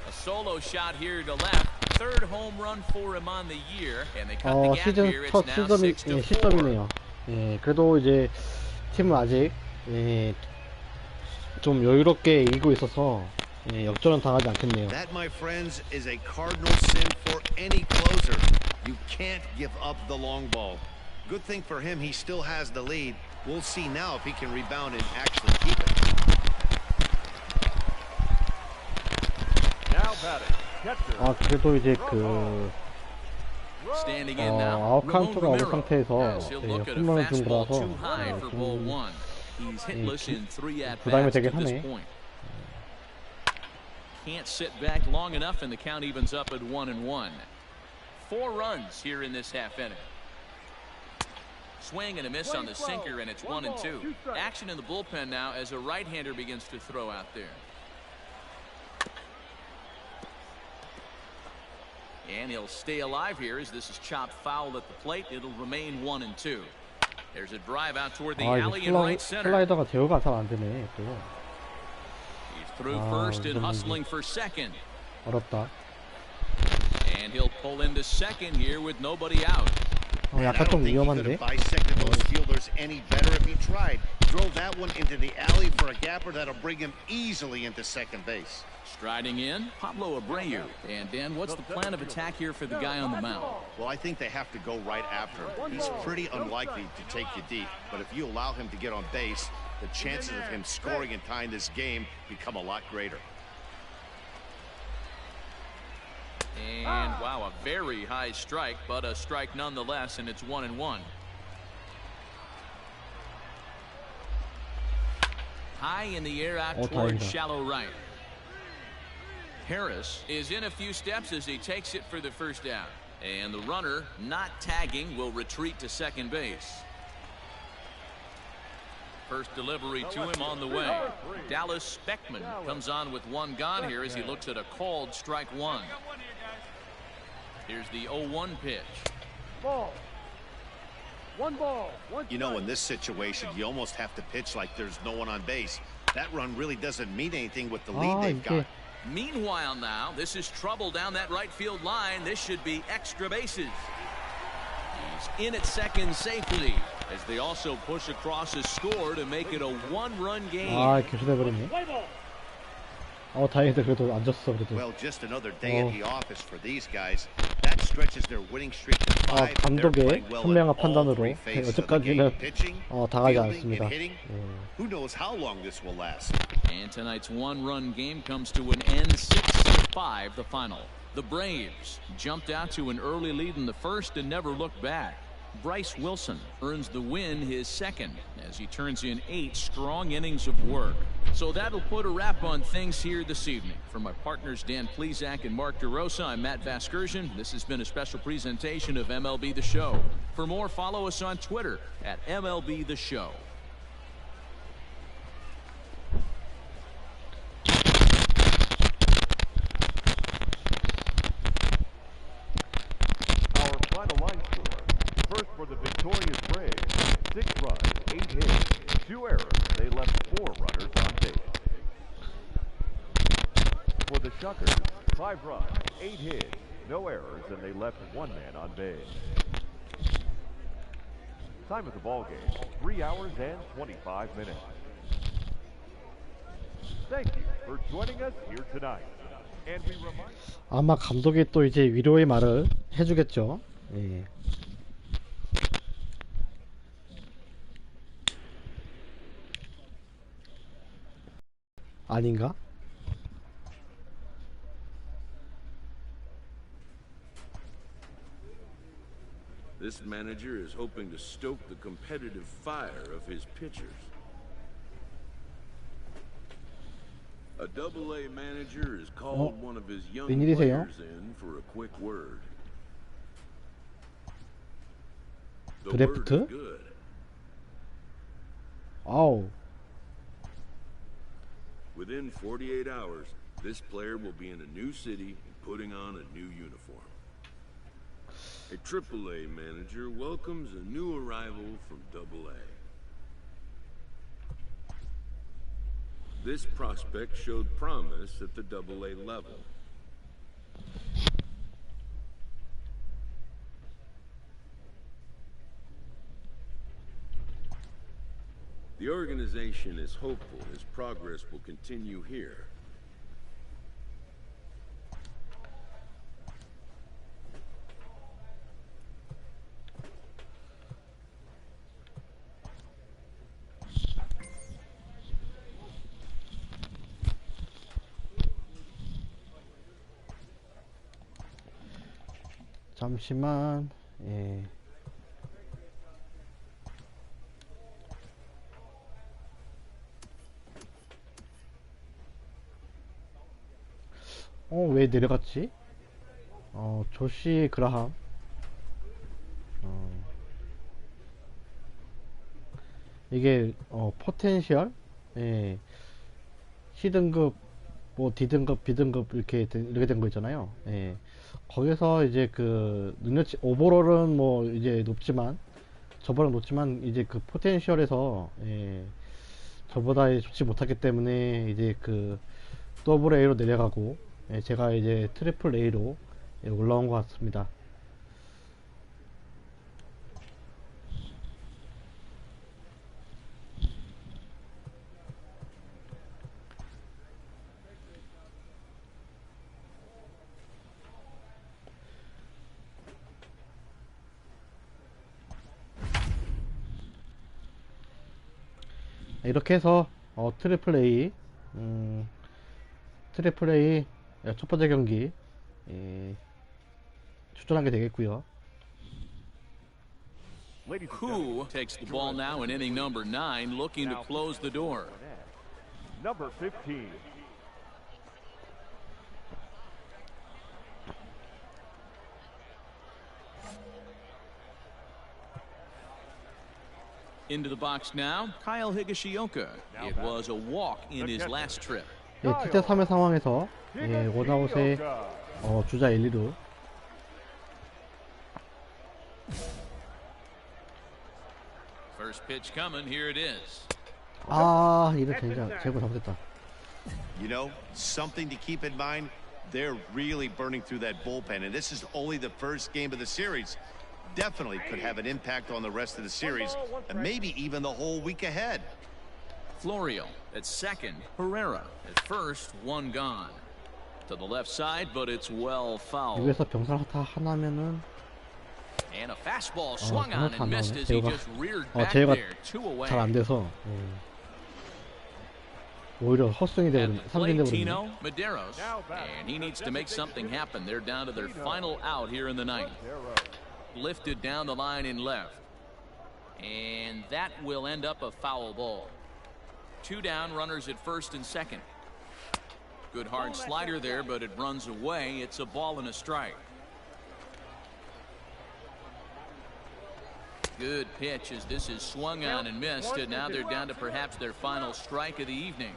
A solo shot here to left. Third home run for him on the year. And they cut the gap 시즌 here. It's 첫 now 6-4. 시점이네요. 그래도 이제 팀은 아직 좀 여유롭게 이기고 있어서 예, 역전은 당하지 않겠네요. That, my friends, is a cardinal sin for any closer. You can't give up the long ball. Good thing for him, he still has the lead. We'll see now if he can rebound and actually keep it. Now batting, catcher. 아, 그래도 이제 아웃 카운트가 어느 상태에서 홈런을 준 거라서 부담이 되긴 하네. Can't sit back long enough, and the count evens up at 1-1. 4 runs here in this half inning. Swing and a miss on the sinker, and it's 1-2. Action in the bullpen now as a right-hander begins to throw out there. And he'll stay alive here as this is chopped foul at the plate. It'll remain 1-2. There's a drive out toward the alley in right center. 슬라이더가 제어가 잘 안 되네 또. He's through first and hustling for second. 어렵다. And he'll pull into second here with nobody out. 약간 좀 위험한데. Bisected those fielders any better if he tried. Drove that one into the alley for a gapper that'll bring him easily into second base. Striding in, Pablo Abreu. And Dan, what's the plan of attack here for the guy on the mound? Well, I think they have to go right after him. He's pretty unlikely to take you deep, but if you allow him to get on base, the chances of him scoring and tying this game become a lot greater. And wow, a very high strike, but a strike nonetheless, and it's 1-1. High in the air out toward shallow right. Harris is in a few steps as he takes it for the first down. And the runner, not tagging, will retreat to second base. First delivery to him on the way. Dallas Beckman comes on with one gone here as he looks at a called strike one. Here's the 0-1 pitch. Ball. One ball. You know, in this situation, you almost have to pitch like there's no one on base. That run really doesn't mean anything with the lead they've got. Meanwhile now, this is trouble down that right field line. This should be extra bases. He's in at second safely as they also push across a score to make it a one-run game. 교체돼버렸네. 다행이다. 그래도 안 졌어 그래도. Well, just another day at the office for these guys. That stretches their winning streak to 5. 감독의 현명한 판단으로 어제까지는 당하지 않습니다. Who knows how long this will last? And tonight's one-run game comes to an end, 6-5 the final. The Braves jumped out to an early lead in the first and never looked back. Bryce Wilson earns the win, his second, as he turns in 8 strong innings of work. So that'll put a wrap on things here this evening. For my partners Dan Plesac and Mark DeRosa, I'm Matt Vasgersian. This has been a special presentation of MLB The Show. For more, follow us on Twitter at MLB The Show. Our final line score. First for the victorious Braves, 6 runs, 8 hits, 2 errors. They left 4 runners on base. For the Shuckers, 5 runs, 8 hits, no errors, and they left 1 man on base. Time of the ball game, 3 hours and 25 minutes. Thank you for joining us here tonight. And we remind 아마 감독이 또 이제 위로의 말을 해주겠죠. 예. 아닌가? This manager is hoping to stoke the competitive fire of his pitchers. A Double-A manager has called one of his young players in for a quick word. The word is good. 아우. Within 48 hours, this player will be in a new city and putting on a new uniform. A Triple-A manager welcomes a new arrival from Double-A. This prospect showed promise at the Double-A level. The organization is hopeful his progress will continue here. 잠시만. 예. 왜 내려갔지? 조시 그라함. 이게 포텐셜, 예, C등급, 뭐 D등급, B등급 이렇게 된 거 있잖아요. 예, 거기서 이제 그 능력치 오버롤은 뭐 이제 높지만, 저보다 높지만 이제 그 포텐셜에서, 예, 저보다 좋지 못하기 때문에 이제 그 더블 A로 내려가고, 예, 제가 이제 트리플 A로, 예, 올라온 것 같습니다. 이렇게 해서 트리플 A, 첫 번째 경기 출전하게 되겠고요. Who takes the ball now in inning number 9, looking to close the door. Number 15. Into the box now, Kyle Higashioka. It was a walk in his last trip. 예, 7대 3의 상황에서 예, 원아웃에 주자 1, 2루. First pitch coming, here it is. 이거 진짜 제거 잘못했다. You know, something to keep in mind, they're really burning through that bullpen, and this is only the first game of the series. Definitely could have an impact on the rest of the series, and maybe even the whole week ahead. Florio at second, Herrera at first, one gone. To the left side, but it's well fouled. 여기서 병살 하나면은 And a fastball swung on and missed as he just reared back 제어가 there, 2 away. 잘 안 돼서 오히려 헛스윙이 되거든요. 삼진이 되거든요. Tino Medeiros, and he needs to make something happen. They're down to their final out here in the ninth. Lifted down the line in left, and that will end up a foul ball. 2 down, runners at first and second. Good hard slider there, but it runs away. It's a ball and a strike. Good pitch as this is swung on and missed, and now they're down to perhaps their final strike of the evening.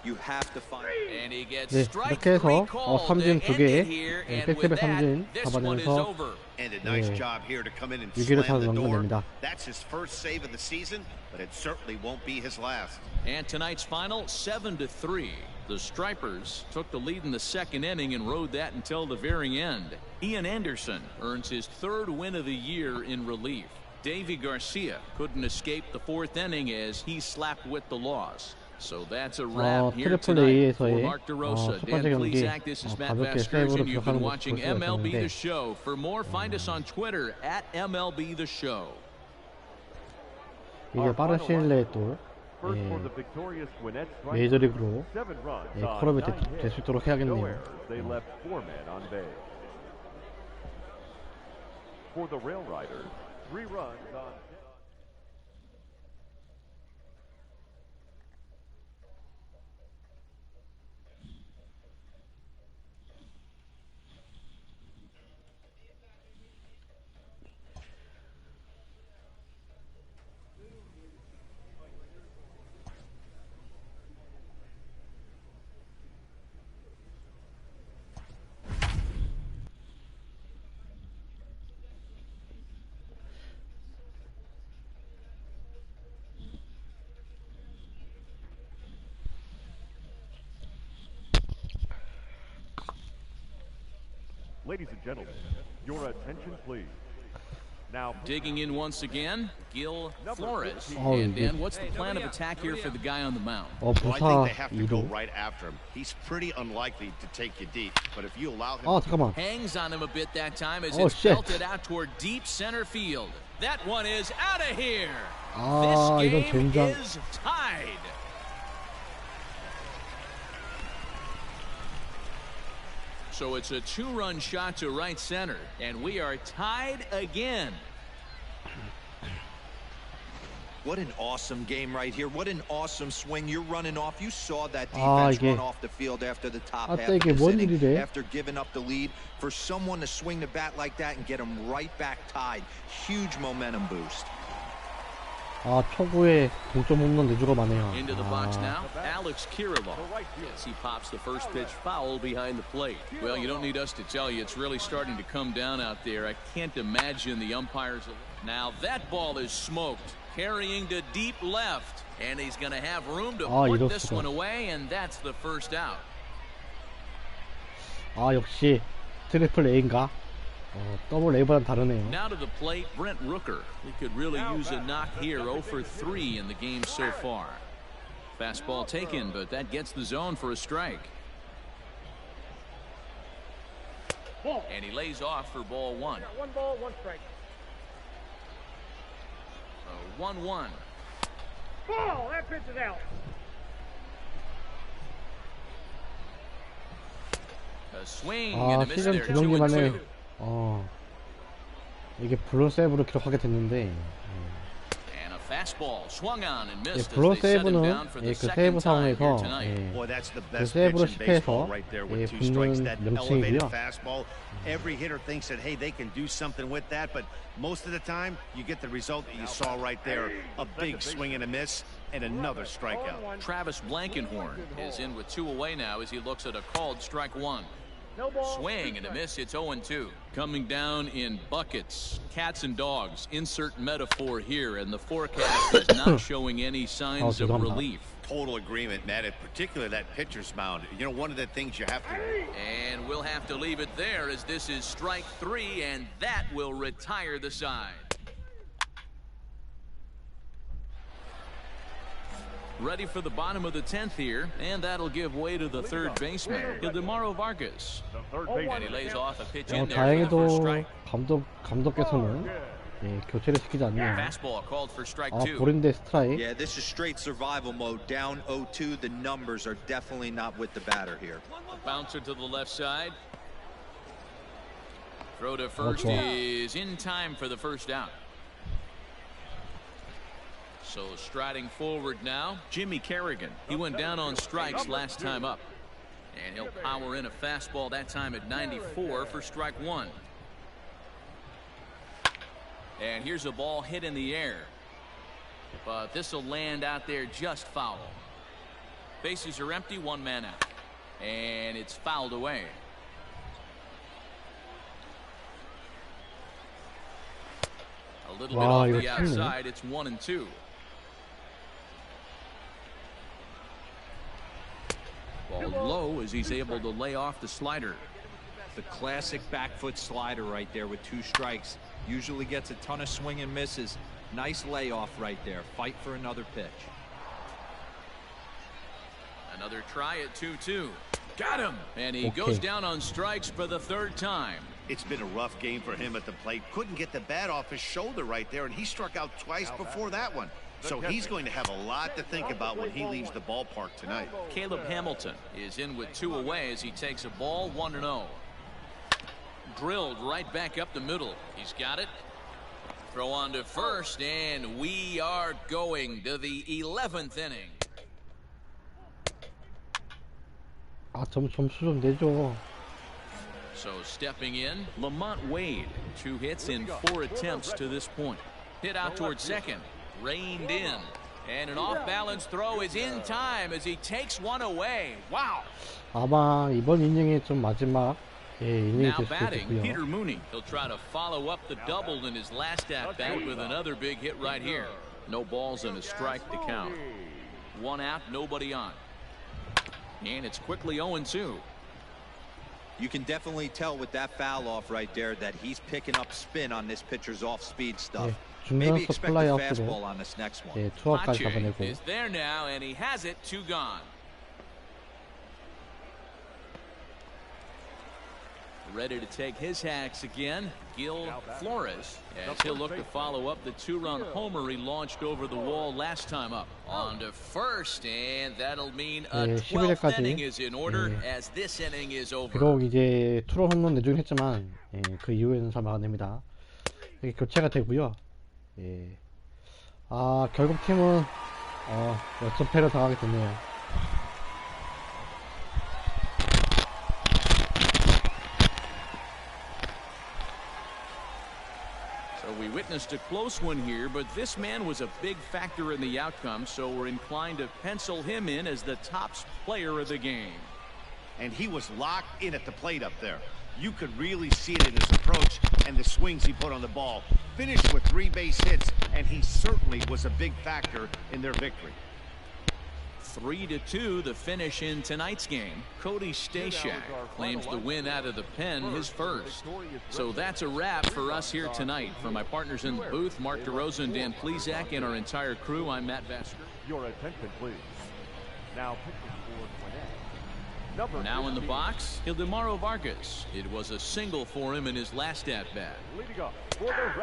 You have to find. And he gets 네, strike 이렇게 3 해서 called to 삼진 end 두 it 개, here, 네, and with 백스텝에 삼진 that, this one is 잡아내면서 over. And a nice 네, job here to come in and 6위를 slam 타고 the door. 넘겨냅니다. That's his first save of the season, but it certainly won't be his last. And tonight's final, 7-3. The Stripers took the lead in the second inning and rode that until the very end. Ian Anderson earns his 3rd win of the year in relief. Davy Garcia couldn't escape the 4th inning as he slapped with the loss. So that's a wrap here tonight. For Mark DeRosa, Dan Plesac, this is Matt Vasgersian. You've been watching MLB The Show. For more, find us on Twitter at MLB The Show. 이게 빠른 시일 내에 또 메이저리그로 콜업이 될 수 있도록 해야겠네요. For the Rail Riders, 3 runs on. Ladies and gentlemen, your attention please. Now digging in once again, Gil Flores. And Dan, what's the plan of attack here for the guy on the mound? Well, I think they have to go right after him. He's pretty unlikely to take you deep, but if you allow him hangs on him a bit that time as it's belted out toward deep center field. That one is out of here. This game is tied. So it's a 2-run shot to right center, and we are tied again. What an awesome game right here. What an awesome swing. You're running off. You saw that defense run off the field after the top half of this inning, after giving up the lead. For someone to swing the bat like that and get them right back tied, huge momentum boost. 아, 초구에 동점 홈런 내주고 마네요. Into the box now, Alex Kirilov. Yes, he pops the first pitch foul behind the plate. Well, you don't need us to tell you, it's really starting to come down out there. I can't imagine the umpires. Now that ball is smoked, carrying to deep left, and he's going to have room to put this one away, and that's the first out. 아, 역시 트리플 A인가? 더블 A보단 다르네요. Now to the plate, Brent Rooker. He could really use a knock here. 0 for 3 in the game so far. Fastball taken, but that gets the zone for a strike. And he lays off for ball 1. 1 ball, 1 strike. 1-1. Ball, that pitch is out. A swing and a miss there. 시즌 2경기 만에 이게 블루 세이브로 기록하게 됐는데 예, 블루 세이브는 예, 그 세이브 상황에서 예, 그 세이브로 실패해서 예, 붙는 명칭이고요. Every hitter thinks that hey they can do something with that, but most of the time you get the result that you saw right there, a big swing and a miss and another strikeout. Travis Blankenhorn is in with 2 away now as he looks at a called strike 1. Swing and a miss. It's 0-2. Coming down in buckets, cats and dogs. Insert metaphor here, and the forecast is not showing any signs of relief. Total agreement, Matt. In particular, that pitcher's mound. You know, one of the things you have to. And we'll have to leave it there as this is strike 3, and that will retire the side. Ready for the bottom of the 10th here, and that'll give way to the third baseman, Ildemaro Vargas. And he lays off a pitch in there for the first strike. 감독께서는 예, 교체를 시키지 않네요. Fastball called for strike 2. 볼인데 스트라이크. Yeah, this is straight survival mode. Down 0-2. The numbers are definitely not with the batter here. Bouncer to the left side. Throw to first is in time for the first out. So striding forward now, Jimmy Kerrigan. He went down on strikes last time up. And he'll power in a fastball that time at 94 for strike 1. And here's a ball hit in the air. But this will land out there just foul. Bases are empty, 1 man out. And it's fouled away. A little bit off the outside, it's 1-2. Ball low as he's able to lay off the slider. The classic back foot slider right there with 2 strikes. Usually gets a ton of swing and misses. Nice layoff right there. Fight for another pitch. Another try at 2-2. Got him. And he goes down on strikes for the 3rd time. It's been a rough game for him at the plate. Couldn't get the bat off his shoulder right there, and he struck out twice before that one. So he's going to have a lot to think about when he leaves the ballpark tonight. Caleb Hamilton is in with 2 away as he takes a ball 1-0. Drilled right back up the middle. He's got it. Throw on to first, and we are going to the 11th inning. 점수 좀 내줘. So stepping in, Lamont Wade. 2 hits in 4 attempts to this point. Hit out towards second. Reined in. And an off-balance throw is in time as he takes one away. Wow. 아마 이번 이닝이 좀 마지막 이닝이 Now 될 수도 batting, 있고요. Peter Mooney. He'll try to follow up the double in his last at-bat with another big hit right here. No balls and a strike to count. 1 out, nobody on. And it's quickly 0-2. You can definitely tell with that foul off right there that he's picking up spin on this pitcher's off-speed stuff. Maybe expect a fastball on this next one. 투아웃까지 잡아내고. Is there now, and he has it. 2 gone. ready to take his hacks again. Gil Flores, as he'll look to follow up the two-run homer he launched over the wall last time up. On to first, and that'll mean a 12th inning is in order as this inning is over. 비록 이제 투런 홈런 내주긴 했지만 그 이후에는 잘 막아냅니다. 이게 교체가 되고요. 결국 팀은 역전패를 당하게 됐네요. We witnessed a close one here, but this man was a big factor in the outcome, so we're inclined to pencil him in as the top player of the game. And he was locked in at the plate up there. You could really see it in his approach and the swings he put on the ball. Finished with 3 base hits, and he certainly was a big factor in their victory. 3-2 the finish in tonight's game. Cody Stashak claims the win out of the pen, his first. So that's a wrap for us here tonight. For my partners in the booth, Mark DeRosa and Dan Plesac, and our entire crew, I'm Matt Vasker. Your attention, please. Now pitching for Gwinnett. Now in the box, Ildemaro Vargas. It was a single for him in his last at-bat.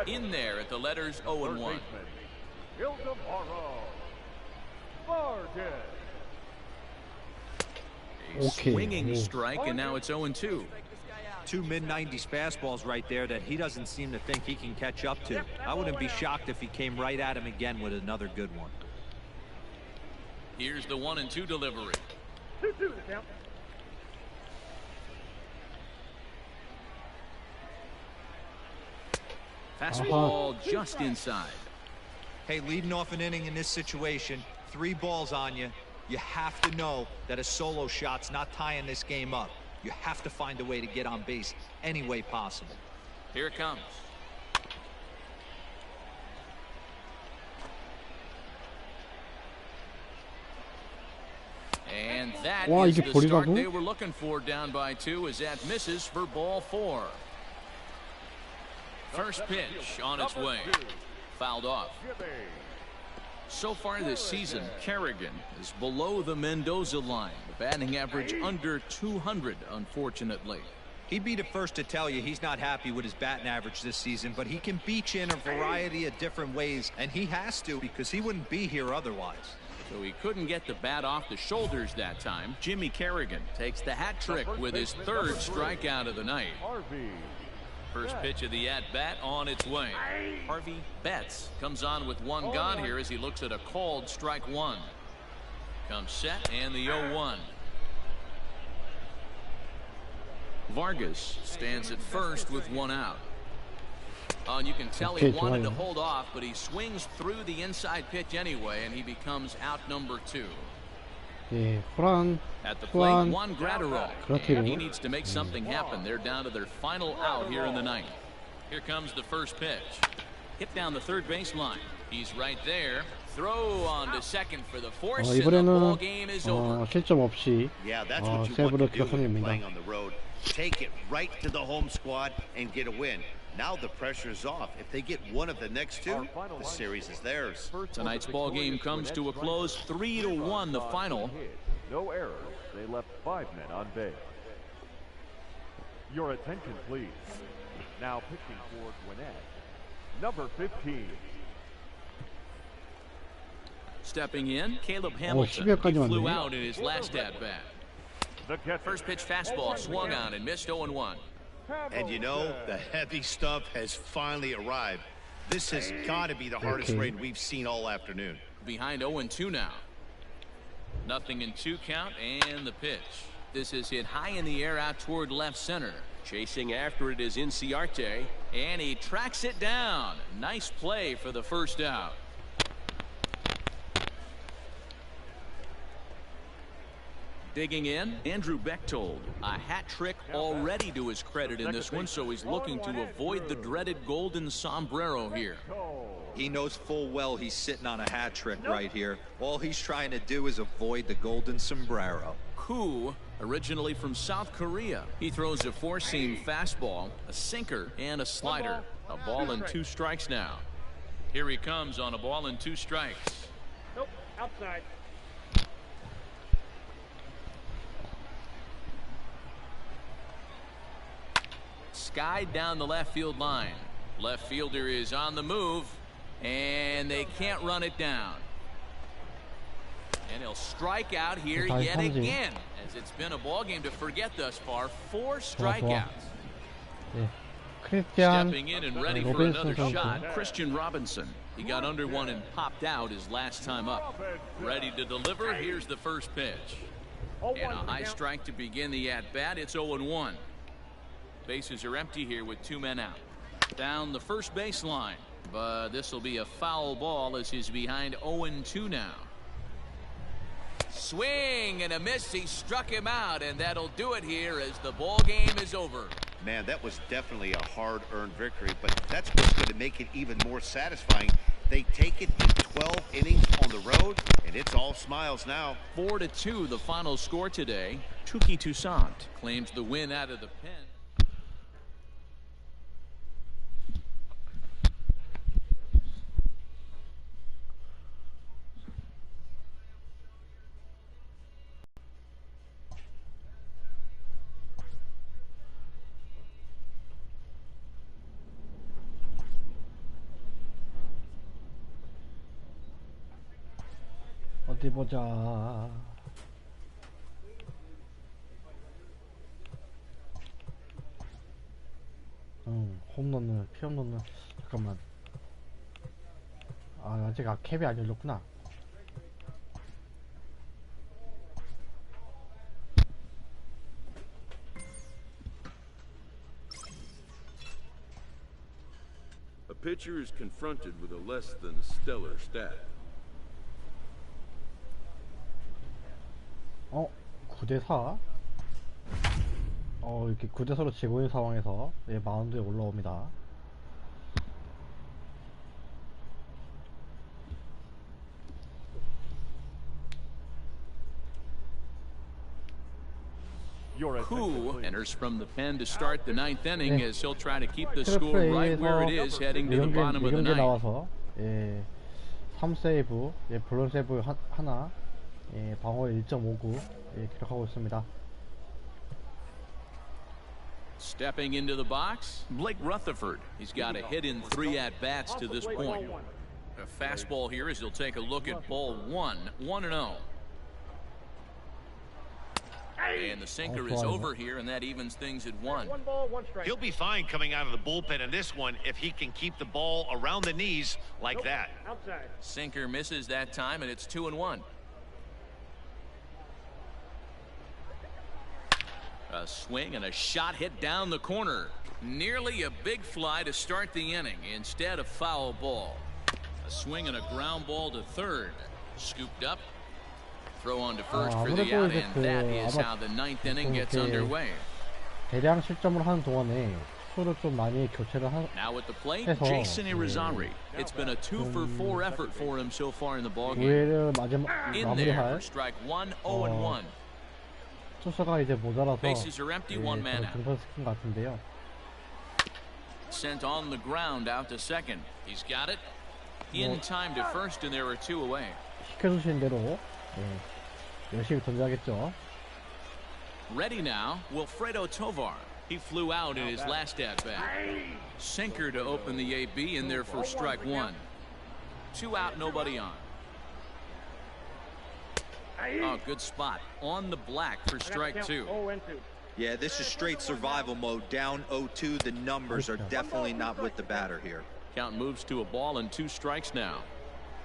In there at the letters 0-1. Ildemaro Vargas. A swinging strike, and now it's 0-2. 2 mid-90s fastballs right there that he doesn't seem to think he can catch up to. I wouldn't be shocked if he came right at him again with another good one. Here's the 1-2 delivery. 2-2 the count. Fastball just inside. Hey, leading off an inning in this situation, 3 balls on you. You have to know that a solo shot's not tying this game up. You have to find a way to get on base any way possible. Here it comes. And that is the start they were looking for, down by 2, as that misses for ball 4. First pitch on its way. Fouled off. So far this season, Kerrigan is below the Mendoza line. The batting average under 200, unfortunately. He'd be the first to tell you he's not happy with his batting average this season, but he can beat you in a variety of different ways, and he has to because he wouldn't be here otherwise. So he couldn't get the bat off the shoulders that time. Jimmy Kerrigan takes the hat trick with his 3rd strikeout of the night. First pitch of the at-bat on its way. Harvey Betts comes on with 1 gone here as he looks at a called strike 1. Comes set, and the 0-1. Vargas stands at first with 1 out. And you can tell he wanted to hold off, but he swings through the inside pitch anyway, and he becomes out number 2. At the plate, Juan Gratterall. And he needs to make something happen. They're down to their final out here in the 9th. Here comes the first pitch. Hit down the 3rd baseline. He's right there. Throw on to second for the force, and the ball game is over. 실점 없이 that's what you want to do when you're playing on the road. Take it right to the home squad and get a win. Now the pressure's off. If they get one of the next 2, the series is theirs. Tonight's ball game comes to a close, 3-1 the final. No errors. They left 5 men on base. Your attention, please. Now pitching for Gwinnett, number 15. Stepping in, Caleb Hamilton. He flew out in his last at-bat. First pitch fastball swung on and missed 0-1. And you know, the heavy stuff has finally arrived. This has got to be the hardest rain we've seen all afternoon. Behind 0-2 now. 0-2 count, and the pitch. This is hit high in the air out toward left center. Chasing after it is Inciarte, and he tracks it down. Nice play for the first out. Digging in, Andrew Bechtold. A hat trick already to his credit in this one, so he's looking to avoid the dreaded golden sombrero here. He knows full well he's sitting on a hat trick right here. All he's trying to do is avoid the golden sombrero. Koo, originally from South Korea. He throws a 4-seam fastball, a sinker, and a slider. A ball and 2 strikes now. Here he comes on a ball and 2 strikes. Nope, outside. skied down the left field line. Left fielder is on the move, and they can't run it down. And he'll strike out here yet again, as it's been a ball game to forget thus far. 4 strikeouts. Stepping in and ready for another shot, Christian Robinson. He got under one and popped out his last time up. Ready to deliver. Here's the first pitch. And a high strike to begin the at-bat. It's 0-1. Bases are empty here with 2 men out. Down the first baseline. But this will be a foul ball as he's behind 0-2 now. Swing and a miss. He struck him out, and that'll do it here as the ball game is over. Man, that was definitely a hard-earned victory, but that's what's going to make it even more satisfying. They take it in 12 innings on the road, and it's all smiles now. 4-2, the final score today. Touki Toussaint claims the win out of the pen. 어디 보자. 홈런을 피홈런을 잠깐만. 아직 캡이 안 열렸구나. A pitcher is confronted with a less than stellar stat. 9대4. 이렇게 9대4로 지고 있는 상황에서 마운드에 올라옵니다. Who enters from the pen to start the 9th inning as he'll try to keep the score right where it is heading to the bottom of the 9th. 나와서 3세이브, 블론 세이브 하나, 방어 1.59 기록하고 있습니다. Stepping into the box, Blake Rutherford. He's got a hit in 3 at-bats to this point. A fastball here as he'll take a look at ball 1, 1-0. And the sinker is over here, and that evens things at 1. 1 ball, 1 strike. He'll be fine coming out of the bullpen in this one if he can keep the ball around the knees like that. Outside. Sinker misses that time, and it's 2-1. A swing and a shot hit down the corner. Nearly a big fly to start the inning. Instead, a foul ball. A swing and a ground ball to third. Scooped up. Throw on to first for the out, and that is how the 9th inning gets underway. 대량 실점을 하는 동안에 수를 좀 많이 교체를 Now at the plate, Jason Irizarry. It's been a 2-for-4 effort for him so far in the ballgame. 기회를 In there for strike 1, 0-1. 투수가 이제 모자라서 Bases are empty, 1 man out. 등판시킨 것 같은데요. Sent on the ground out to second. He's got it. In time to first, and there are 2 away. 시켜주신 대로 열심히 던져야겠죠. Ready now, Wilfredo Tovar. He flew out in his last at-bat. Sinker to open the AB, in there for strike 1. 2 out, nobody on. Oh, good spot on the black for strike 2. Yeah, this is straight survival mode. Down 0-2. The numbers are definitely not with the batter here. Count moves to a ball and 2 strikes now.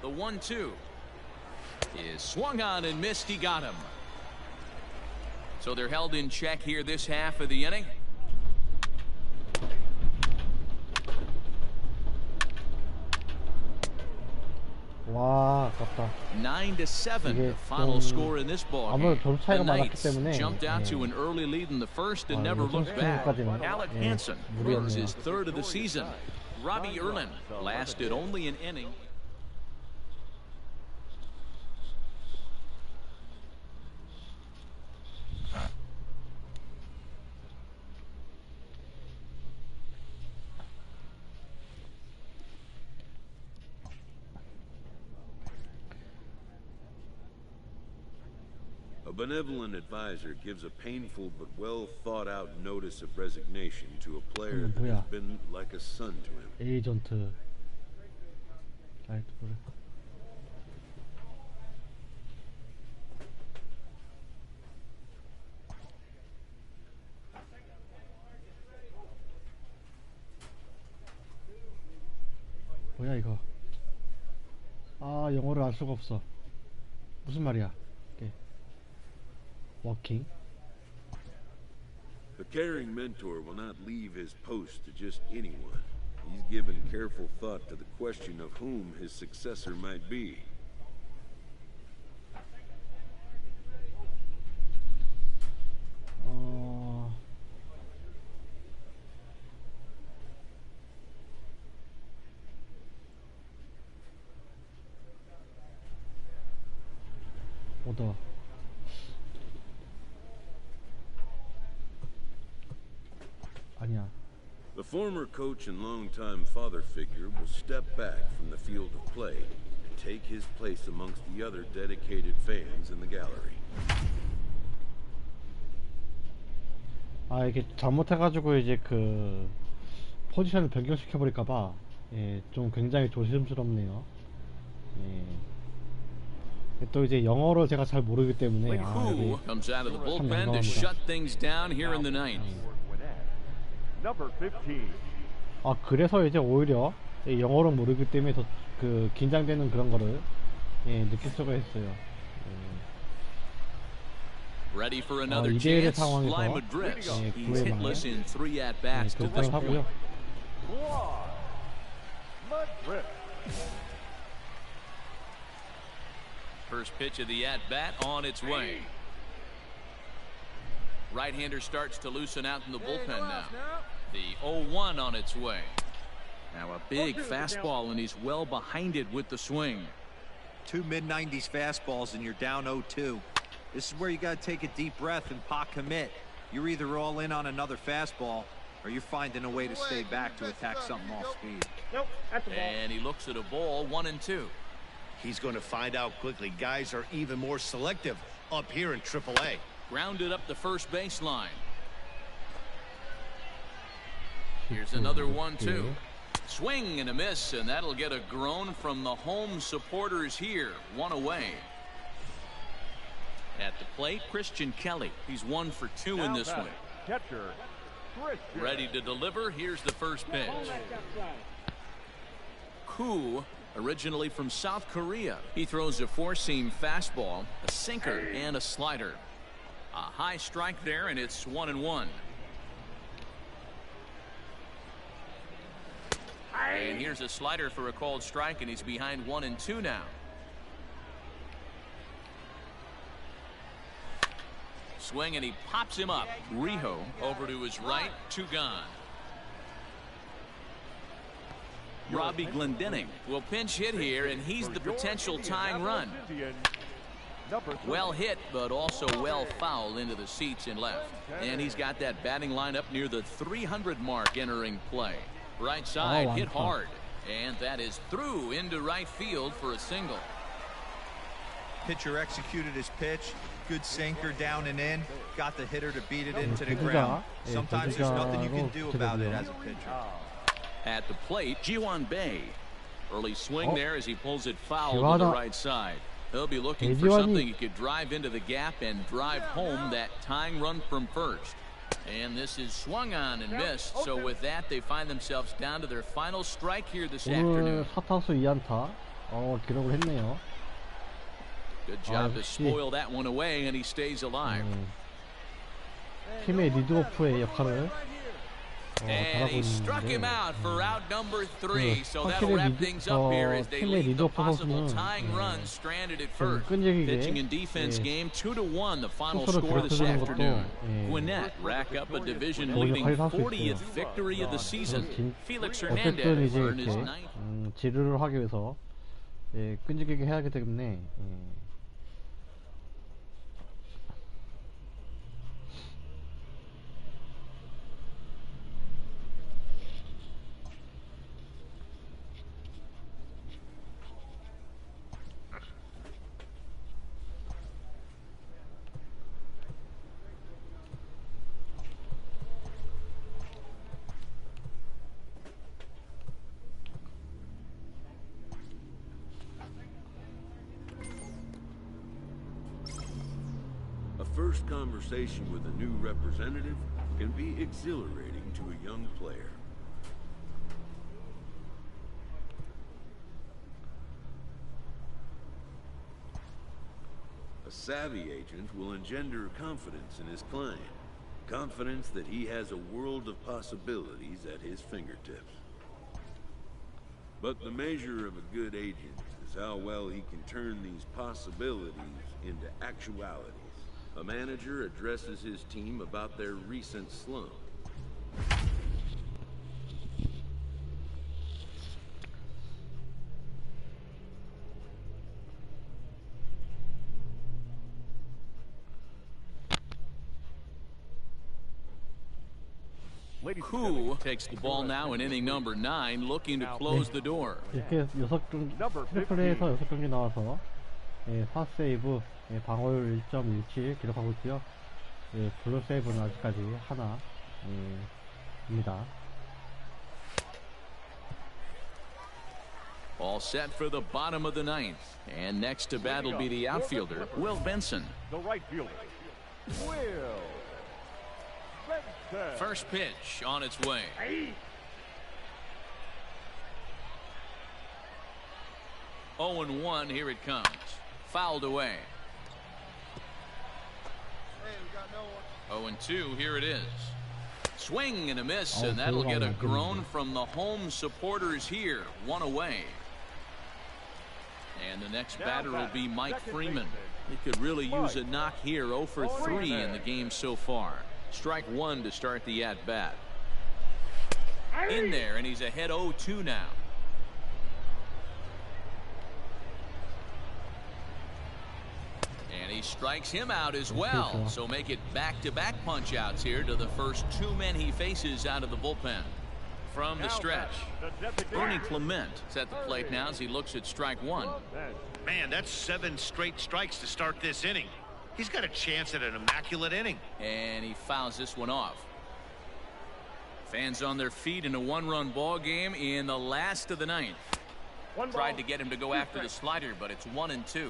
The 1-2 is swung on and missed. He got him. So they're held in check here this half of the inning. 와, 아깝다. 9-7, the final score in this ball game. The Knights jumped out to an early lead in the first and never looked back. Alec Hansen throws his 3rd of the season. Robbie Erlin lasted only an inning. A A benevolent advisor gives a painful but well thought out notice of resignation to a player that has been like a son to him. 에이전트. 라이트 브레. 뭐야 이거? 아, 영어를 알 수가 없어. 무슨 말이야? 이게 워킹. The caring mentor will not leave his post to just anyone. He's given careful thought to the question of whom his successor might be. 오더. 아니야. The former coach and longtime father figure will step back from the field of play and take his place amongst the other dedicated fans in the gallery. 아, 이게 잘못해가지고 이제 그 포지션을 변경시켜버릴까봐 예, 좀 굉장히 조심스럽네요. 예. 또 이제 영어를 제가 잘 모르기 때문에 Who comes out of the bullpen to shut things down here in the ninth. 아, 그래서 이제 오히려 영어를 모르기 때문에 더 그 긴장되는 그런 거를 예, 느낄 수가 있어요. Ready for another chance. Lima drifts. He's hitless in 3 at-bats to this point. First pitch of the at-bat on its way. Right-hander starts to loosen out in the bullpen now. The 0-1 on its way. Now a big fastball, and he's well behind it with the swing. 2 mid-90s fastballs and you're down 0-2. This is where you got to take a deep breath and pot commit. You're either all in on another fastball or you're finding a way to stay back to attack something off speed. Nope, that's a ball. And he looks at a ball, 1-2. He's going to find out quickly. Guys are even more selective up here in AAA. Grounded up the first baseline. Here's another 1-2. Swing and a miss, and that'll get a groan from the home supporters here. 1 away. At the plate, Christian Kelly. He's 1 for 2 in this one. Catcher, Christian. Ready to deliver. Here's the first pitch. Koo, originally from South Korea. He throws a 4-seam fastball, a sinker, and a slider. A high strike there, and it's 1-1. And here's a slider for a called strike, and he's behind 1-2 now. Swing, and he pops him up. Riho over to his right, 2 gone. Robbie Glendening will pinch hit here, and he's the potential tying run. Well hit, but also well fouled into the seats and left. And he's got that batting lineup near the 300 mark entering play. Right side hit hard, and that is through into right field for a single. Pitcher executed his pitch. Good sinker down and in. Got the hitter to beat it into the ground. Sometimes there's nothing you can do about it as a pitcher. At the plate, Ji-hwan Bae. Early swing there as he pulls it foul to the right side. He'll be looking for something he could drive into the gap and drive home that tying run from first. And this is swung on and missed. So with that, they find themselves down to their final strike here this afternoon. 4타수 2안타. 기록을 했네요. Good job to spoil that one away, and he stays alive. 팀의 리드오프의 역할을 And he struck him out for out number 3. So that'll wrap things up here as they leave the possible tying run stranded at first. Pitching and defense game 2-1, the final score this afternoon. Gwinnett rack up a division-leading 40th victory of the season. Felix Hernandez earned his 9th. 지루를 하기 위해서 끈질기게 해야 하기 때문에 first conversation with a new representative can be exhilarating to a young player. A savvy agent will engender confidence in his client. Confidence that he has a world of possibilities at his fingertips. But the measure of a good agent is how well he can turn these possibilities into actualities. A manager addresses his team about their recent slump. Who takes the ball now in inning number 9, looking to close the door. 이렇게 6플레이에서 6경기 나와서 4세이브, 방어율 1.17 기록하고 있고요. 블루 세이브는 아직까지 하나 입니다. All set for the bottom of the 9th. And next to bat will be the outfielder, Will Benson. The right fielder, Will Benson. First pitch on its way. 0-1, here it comes. Fouled away. 0-2, here it is. Swing and a miss, and that'll get a groan from the home supporters here. One away. And the next batter will be Mike Freeman. He could really use a knock here. 0 for 3 in the game so far. Strike 1 to start the at-bat. In there, and he's ahead 0-2 now. And he strikes him out as well. So make it back-to-back punch-outs here to the first 2 men he faces out of the bullpen. From the stretch, Bernie Clement is at the plate now as he looks at strike 1. Man, that's 7 straight strikes to start this inning. He's got a chance at an immaculate inning. And he fouls this one off. Fans on their feet in a 1-run ball game in the last of the 9th. Tried to get him to go after the slider, but it's 1-2.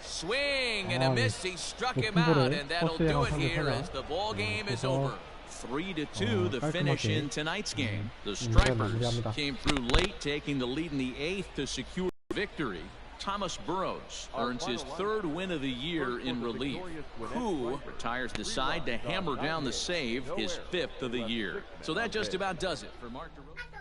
Swing and a miss. He struck him out, and that'll do it here as the ball game is over. 3-2 the finish in tonight's game. The Stripers came through late, taking the lead in the 8th to secure victory. Thomas Burrows earns his 3rd win of the year in relief. Who retires the side to hammer down the save, his 5th of the year. So that just about does it for Mark DeRosa.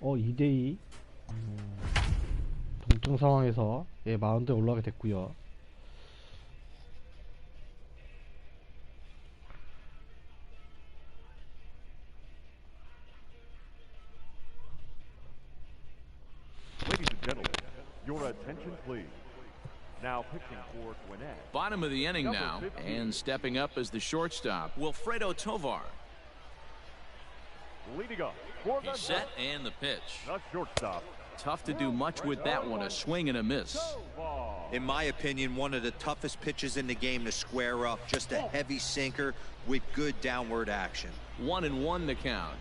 어, 2대2 동점 상황에서 마운드에 올라가게 됐고요. Ladies and gentlemen, your attention please. Now pitching for Gwinnett. Bottom of the inning now, and stepping up as the shortstop, Wilfredo Tovar. Leading up for the He's set and the pitch. The shortstop. Tough to do much with that one, a swing and a miss. In my opinion, one of the toughest pitches in the game to square up. Just a heavy sinker with good downward action. 1-1 the count.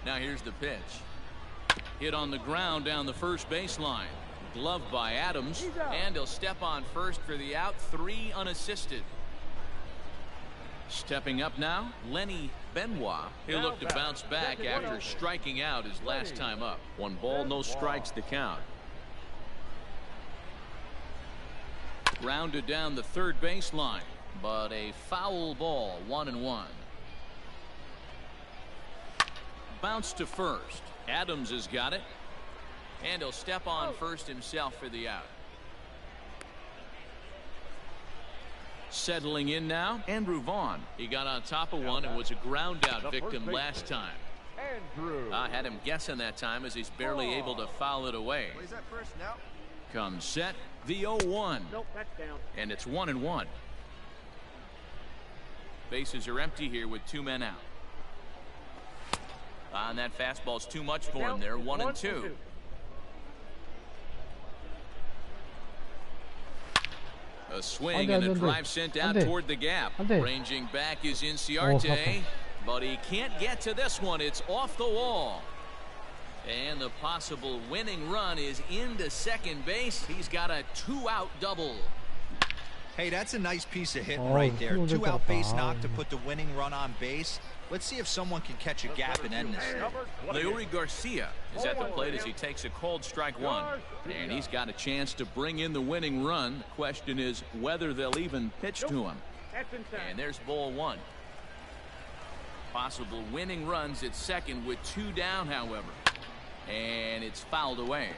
Now here's the pitch. Hit on the ground down the first baseline. Gloved by Adams, and he'll step on first for the out. 3 unassisted. Stepping up now, Lenny Benoit. He'll look to bounce back after striking out his last time up. 1 ball, no strikes the count. Grounded down the third baseline, but a foul ball. 1-1. Bounce to first. Adams has got it, and he'll step on first himself for the out. Settling in now, Andrew Vaughn. He got on top of one and was a ground out victim last time. I had him guessing that time as he's barely able to foul it away. Comes set, the 0-1. And it's 1-1. Bases are empty here with 2 men out. And that fastball's too much for him there. 1-2. A swing and a drive sent out toward the gap. Ranging back is Inciarte, but he can't get to this one. It's off the wall. And the possible winning run is into second base. He's got a 2-out double. Hey, that's a nice piece of hitting right there. 2-out base knock to put the winning run on base. Let's see if someone can catch a gap and end this. Leury Garcia is at the plate as he takes a cold strike one. And he's got a chance to bring in the winning run. The question is whether they'll even pitch to him. And there's ball one. Possible winning runs at second with 2 down, however. And it's fouled away.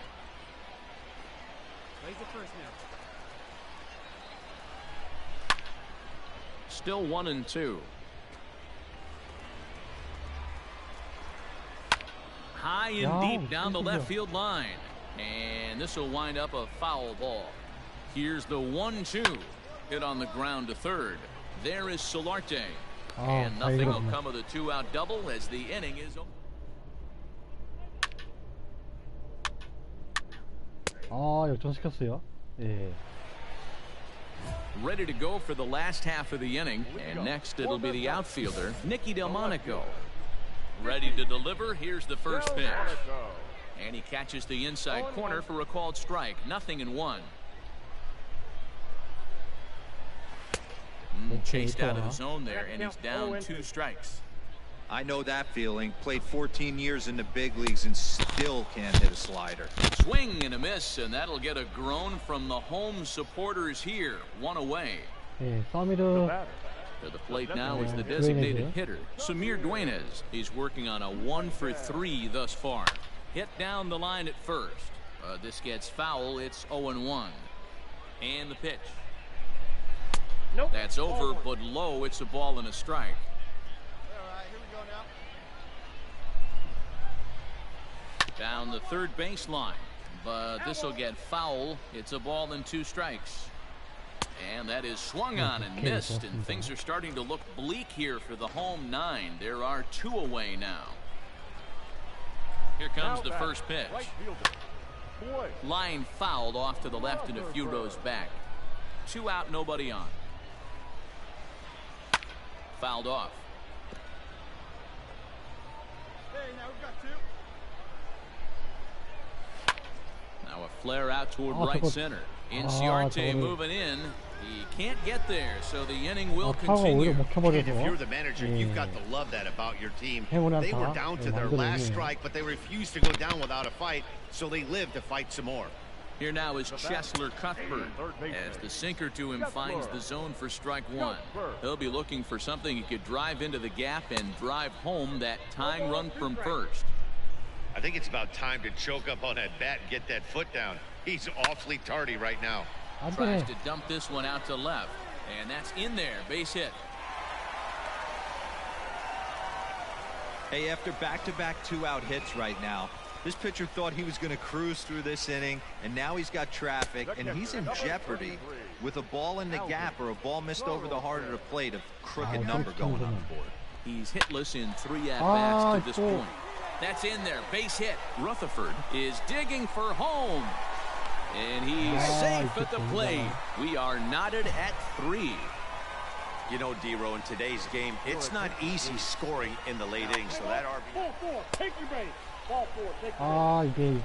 Still 1-2. High and deep down the left field line. And this will wind up a foul ball. Here's the 1-2. Hit on the ground to third. There is Solarte. And nothing will come of the 2-out double as the inning is over. 역전시켰어요. 예. Ready to go for the last half of the inning. And next it'll be the outfielder, Nicky Delmonico. Ready to deliver. Here's the first pitch. And he catches the inside corner for a called strike. 0-1. Chased out of the zone there, and he's down 2 strikes. I know that feeling. Played 14 years in the big leagues and still can't hit a slider. Swing and a miss, and that'll get a groan from the home supporters here. 1 away. 예, 서미르. To the plate now is the designated hitter, Samir Dueñas. He's working on a 1-for-3 thus far. Hit down the line at first. This gets foul. It's 0-1. And the pitch. Nope. That's over, but low. It's a ball and a strike. Down the third baseline, but this will get foul. It's a ball and 2 strikes. And that is swung on and missed, and things are starting to look bleak here for the home 9. There are 2 away now. Here comes the first pitch. Line fouled off to the left and a few rows back. 2 out, nobody on. Fouled off. Hey, now we've got 2. Now a flare out toward right center. Inciarte moving in. He can't get there, so the inning will continue. And if you're the manager, you've got to love that about your team. They were down to their last strike, but they refused to go down without a fight, so they lived to fight some more. Here now is Cheslor Cuthbert as the sinker to him finds the zone for strike 1. He'll be looking for something he could drive into the gap and drive home that tying run from first. I think it's about time to choke up on that bat and get that foot down. He's awfully tardy right now. Tries to dump this one out to left, and that's in there. Base hit. Hey, after back-to-back 2-out hits right now, this pitcher thought he was going to cruise through this inning, and now he's got traffic, and he's in jeopardy with a ball in the gap or a ball missed over the heart of the plate, a crooked number going on the board. He's hitless in 3 at-bats to this point. That's in there. Base hit. Rutherford is digging for home. And he's safe at the plate. We are knotted at 3. You know, D-Row, in today's game, it's not easy scoring in the late innings. So that RB. Ball 4, take your base. Ball 4, take your base.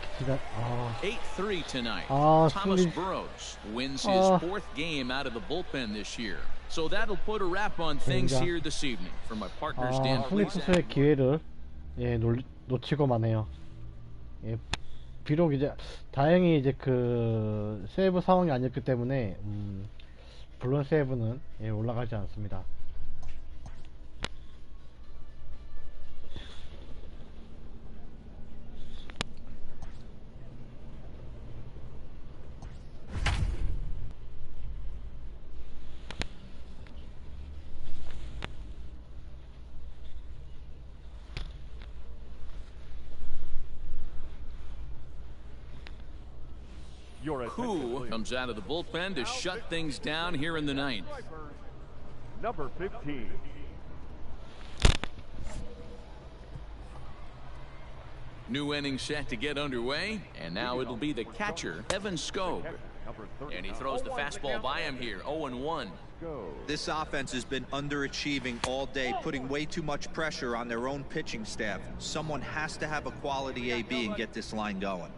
이게 8-3 tonight. Thomas Burrows wins his 4th game out of the bullpen this year. So that'll put a wrap on things here this evening. For my partners, Dan 플립스의 기회를 놓치고만 해요. 예, 비록 이제 다행히 이제 그 세이브 상황이 아니었기 때문에 블론 세이브는 올라가지 않습니다. Who comes out of the bullpen to shut things down here in the 9th. Number 15. New inning set to get underway, and now it'll be the catcher, Evan Skog. And he throws the fastball by him here, 0-1. This offense has been underachieving all day, putting way too much pressure on their own pitching staff. Someone has to have a quality AB and get this line going.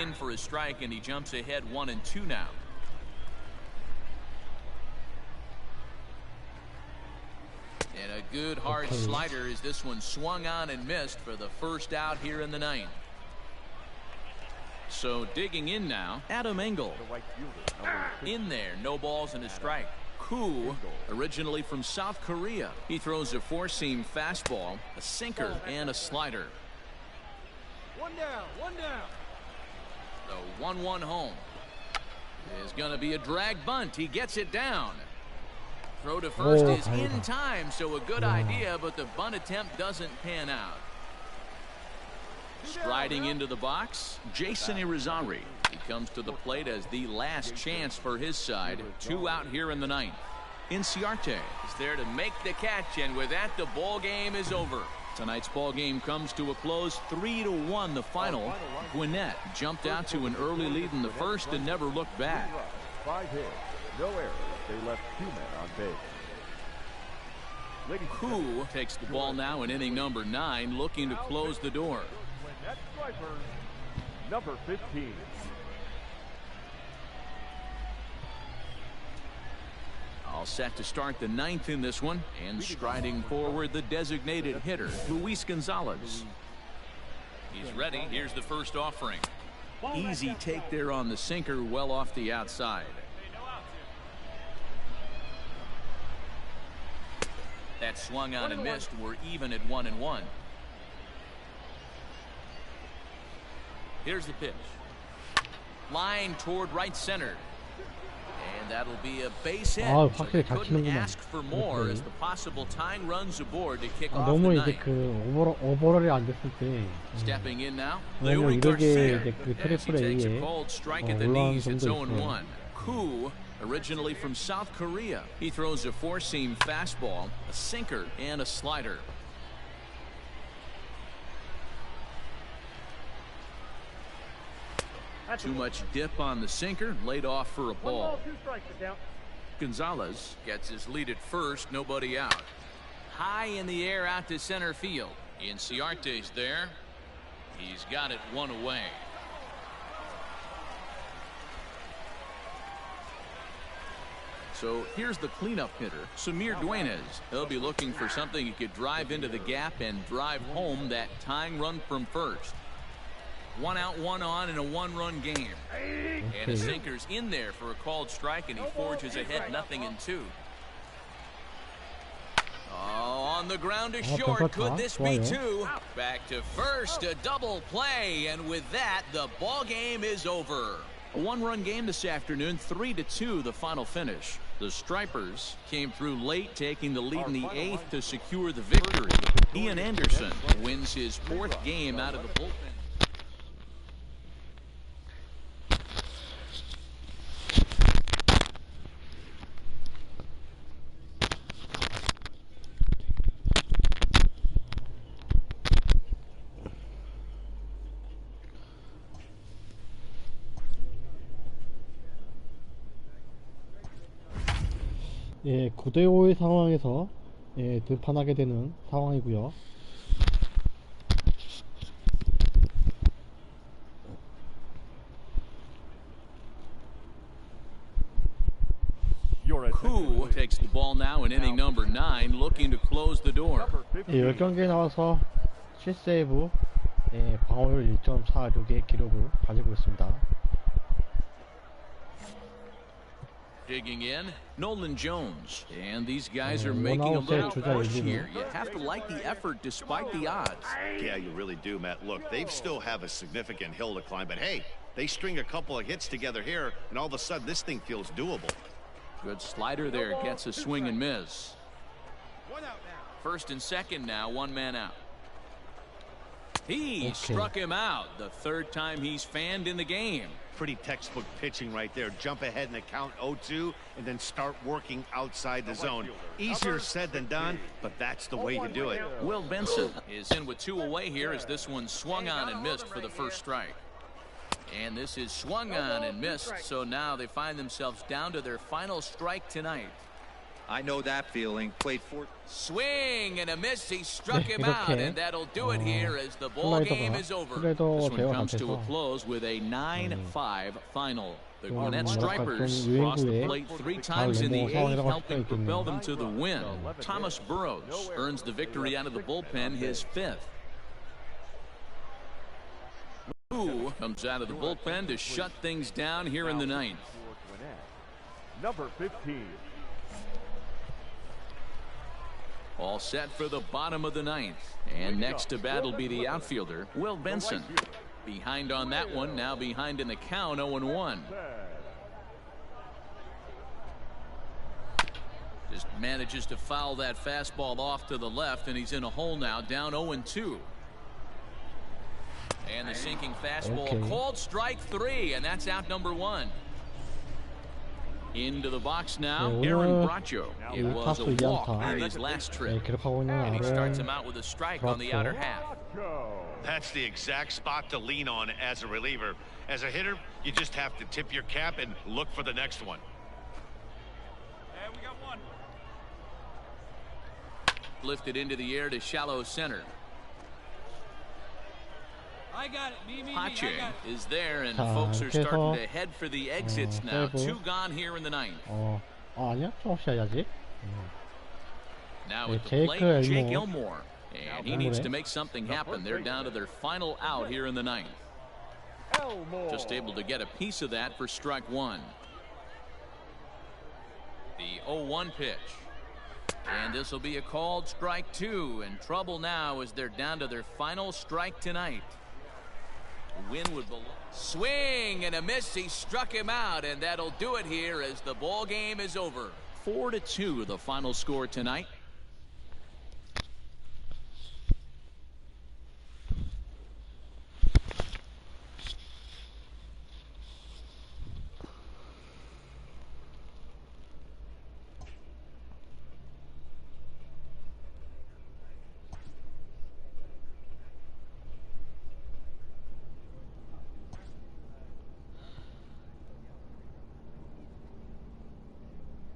In for a strike, and he jumps ahead 1-2 now. And a good hard slider as this one swung on and missed for the first out here in the ninth. So digging in now, Adam Engel. In there, no balls and a strike. Koo, originally from South Korea. He throws a four-seam fastball, a sinker, and a slider. One down, one down. The 1-1 home is going to be a drag bunt. He gets it down. Throw to first is in time, so a good idea, but the bunt attempt doesn't pan out. Striding into the box, Jason Irizarry. He comes to the plate as the last chance for his side. 2 out here in the ninth. Inciarte is there to make the catch, and with that, the ball game is over. Tonight's ball game comes to a close, 3-1 the final. Gwinnett jumped out to an early lead in the first and never looked back. 5 hits, no errors. They left 2 men on base. Koo takes the ball now in inning number 9, looking to close the door. Gwinnett Stripers, number 15. All set to start the ninth in this one, and striding forward the designated hitter, Luis Gonzalez. He's ready. Here's the first offering. Easy take there on the sinker, well off the outside. That swung on and missed. We're even at 1-1. Here's the pitch. Line toward right center. And that'll be a base hit. So they couldn't ask for more as the possible tying runs aboard to kick off the ninth. 오버롤이 안 됐을 때. Stepping in now. 왜냐면 이렇게 이제 그 트리플 A에 올라온 점도 있어요. Koo, originally from South Korea. He throws a four-seam fastball, a sinker, and a slider. Too much dip on the sinker, laid off for a ball. Gonzalez gets his lead at first, nobody out. High in the air out to center field. Inciarte's there. He's got it one away. So here's the cleanup hitter, Samir Dueñas. He'll be looking for something he could drive into the gap and drive home that tying run from first. 1 out, 1 on in a 1-run game. And a sinker's in there for a called strike, and he forges ahead 0-2. Oh, on the ground to short. Could this be 2? Back to first, a double play, and with that, the ball game is over. A 1-run game this afternoon, 3-2 the final finish. The Stripers came through late, taking the lead in the 8th to secure the victory. Ian Anderson wins his 4th game out of the bullpen. 예, 9대5의 상황에서 예, 등판하게 되는 상황이고요. Koo takes the ball now in inning number 9, looking to close the door. 예, 10경기에 나와서 7세이브, 예, 방어율 1.46의 기록을 가지고 있습니다. Digging in, Nolan Jones. And these guys are making a little push here. You have to like the effort despite the odds. Yeah, you really do, Matt. Look, they still have a significant hill to climb, but hey, they string a couple of hits together here, and all of a sudden this thing feels doable. Good slider there, gets a swing and miss. First and second now, 1 man out. He struck him out. The third time he's fanned in the game. Pretty textbook pitching right there. Jump ahead in the count 0-2 and then start working outside the zone. Easier said than done, but that's the way to do it. Will Benson is in with 2 away here as this one swung on and missed for the first strike. And this is swung on and missed, so now they find themselves down to their final strike tonight. I know that feeling. Played for swing and a miss. He struck him out, and that'll do it here as the ball game is over. This one comes to a close with a 9-5 final. The Gwinnett Stripers crossed the plate 3 times in the 8th, helping propel them to the win. Thomas Burrows earns the victory out of the bullpen, his 5th. Who comes out of the bullpen to shut things down here in the 9th. Number 15. All set for the bottom of the 9th. And next to bat will be the outfielder, Will Benson. Behind on that one, now behind in the count, 0-1. Just manages to foul that fastball off to the left, and he's in a hole now, down 0-2. And the sinking fastball called strike 3, and that's out number 1. Into the box now, Aaron Bracho. It was a walk in his last trip. And he starts him out with a strike on the outer half. That's the exact spot to lean on as a reliever. As a hitter, you just have to tip your cap and look for the next one. Hey, we got one. Lifted into the air to shallow center. I got it. Me, Pache is there, and folks are starting to head for the exits now. 2 gone here in the 9th. 아니야? 좀 없이 해야지. Now at the plate, Jake Elmore. And he needs to make something happen. They're down to their final out here in the 9th. Just able to get a piece of that for strike 1. The 0-1 pitch. And this will be a called strike 2. And trouble now as they're down to their final strike tonight. Win would belong. Swing and a miss. He struck him out, and that'll do it here as the ball game is over. 4-2 the final score tonight.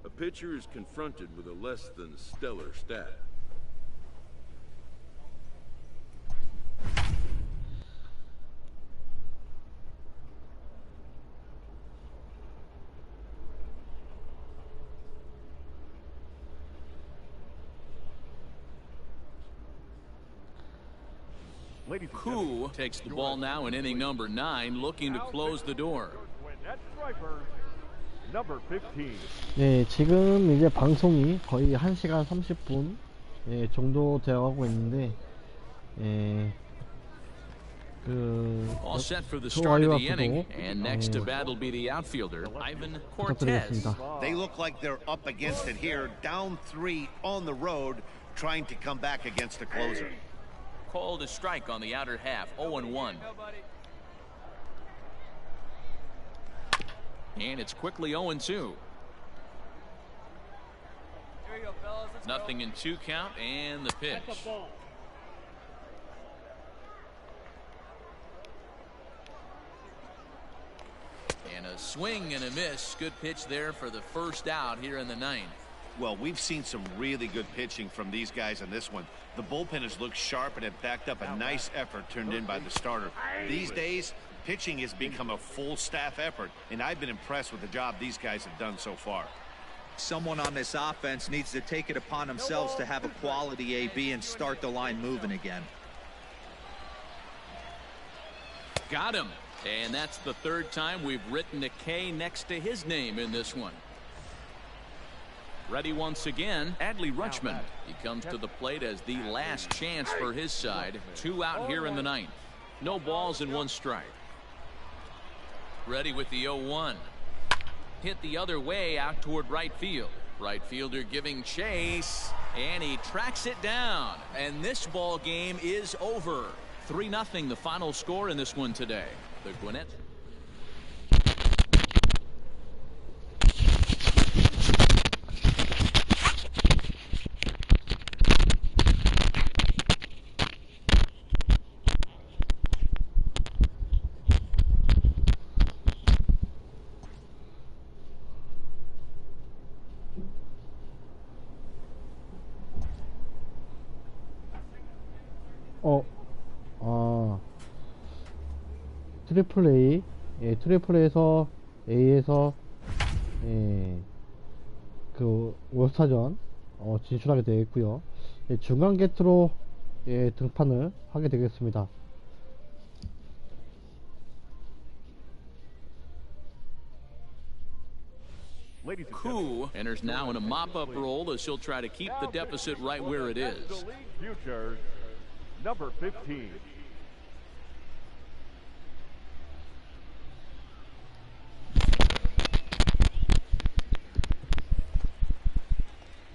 A pitcher is confronted with a less than stellar stat. Koo takes the ball now in inning number 9, looking to close the door. Number 15. 네, 지금 이제 방송이 거의 1시간 30분 정도 되어가고 있는데, All set for the start of the inning, and next to bat will be the outfielder, Ivan Cortez. They look like they're up against it here, down 3 on the road, trying to come back against the closer. Called a strike on the outer half, 0-1. And it's quickly 0-2. Nothing in 2 count, and the pitch. And a swing and a miss. Good pitch there for the first out here in the 9th. Well, we've seen some really good pitching from these guys in this one. The bullpen has looked sharp and have backed up a nice effort turned in by the starter. These days, pitching has become a full staff effort, and I've been impressed with the job these guys have done so far. Someone on this offense needs to take it upon themselves to have a quality AB and start the line moving again. Got him. And that's the 3rd time we've written a K next to his name in this one. Ready once again, Adley Rutschman. He comes to the plate as the last chance for his side. 2 out here in the 9th. No balls and 1 strike. Ready with the 0-1. Hit the other way out toward right field. Right fielder giving chase, and he tracks it down. And this ball game is over. 3-0 the final score in this one today. The Gwinnett. 트리플 A, 트리플 A에서 그 올스타전 진출하게 되겠고요. 중간 게트로 등판을 하게 되겠습니다. Koo enters now in a mop-up role as he'll try to keep the deficit right where it is. Futures, number 15.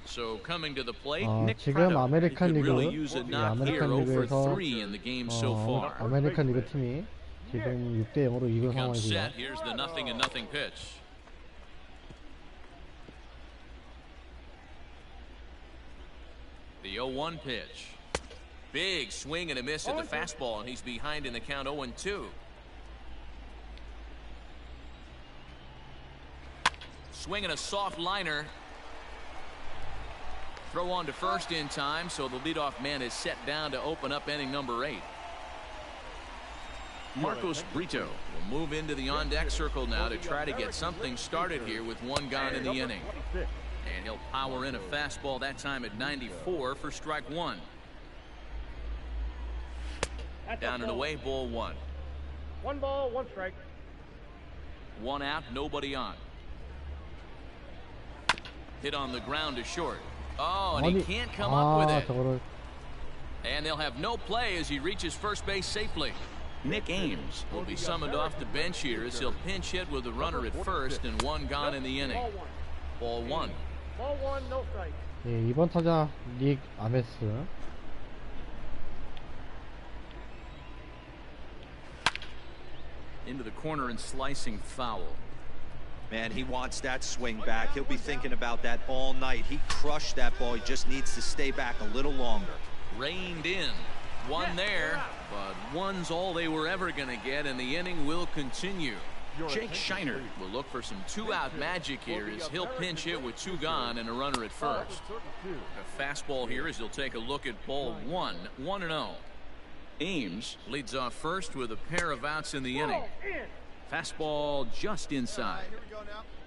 So coming to the plate, Nick 지금 아메리칸 리그, really use it not here, 0 for 3 in the game so far. 아메리칸 리그 팀이 지금 6대 0으로 이긴 상황이고요. Here's the 0-0 pitch. The 0-1 pitch. Big swing and a miss at the fastball, and he's behind in the count 0-2. Swinging a soft liner. Throw on to first in time, so the leadoff man is set down to open up inning number 8. Marcos Brito will move into the on-deck circle now to try to get something started here with 1 gone in the inning. And he'll power in a fastball that time at 94 for strike 1. Down and away, ball 1. 1 ball, 1 strike. 1 out, nobody on. Hit on the ground to short. Oh, and he can't come up with it. And they'll have no play as he reaches first base safely. Nick Ames will be summoned off the bench here as he'll pinch hit with a runner at first and 1 gone in the inning. Ball 1. Ball 1, no strike. 예, 2번 타자 닉 아메스. Into the corner and slicing foul. Man, he wants that swing back. He'll be thinking about that all night. He crushed that ball. He just needs to stay back a little longer. Reined in. 1 there, but 1's all they were ever going to get, and the inning will continue. Jake Shiner will look for some 2-out magic here as he'll pinch hit with 2 gone and a runner at first. A fastball here as he'll take a look at ball 1, 1-0. Ames leads off first with a pair of outs in the inning. Fastball just inside.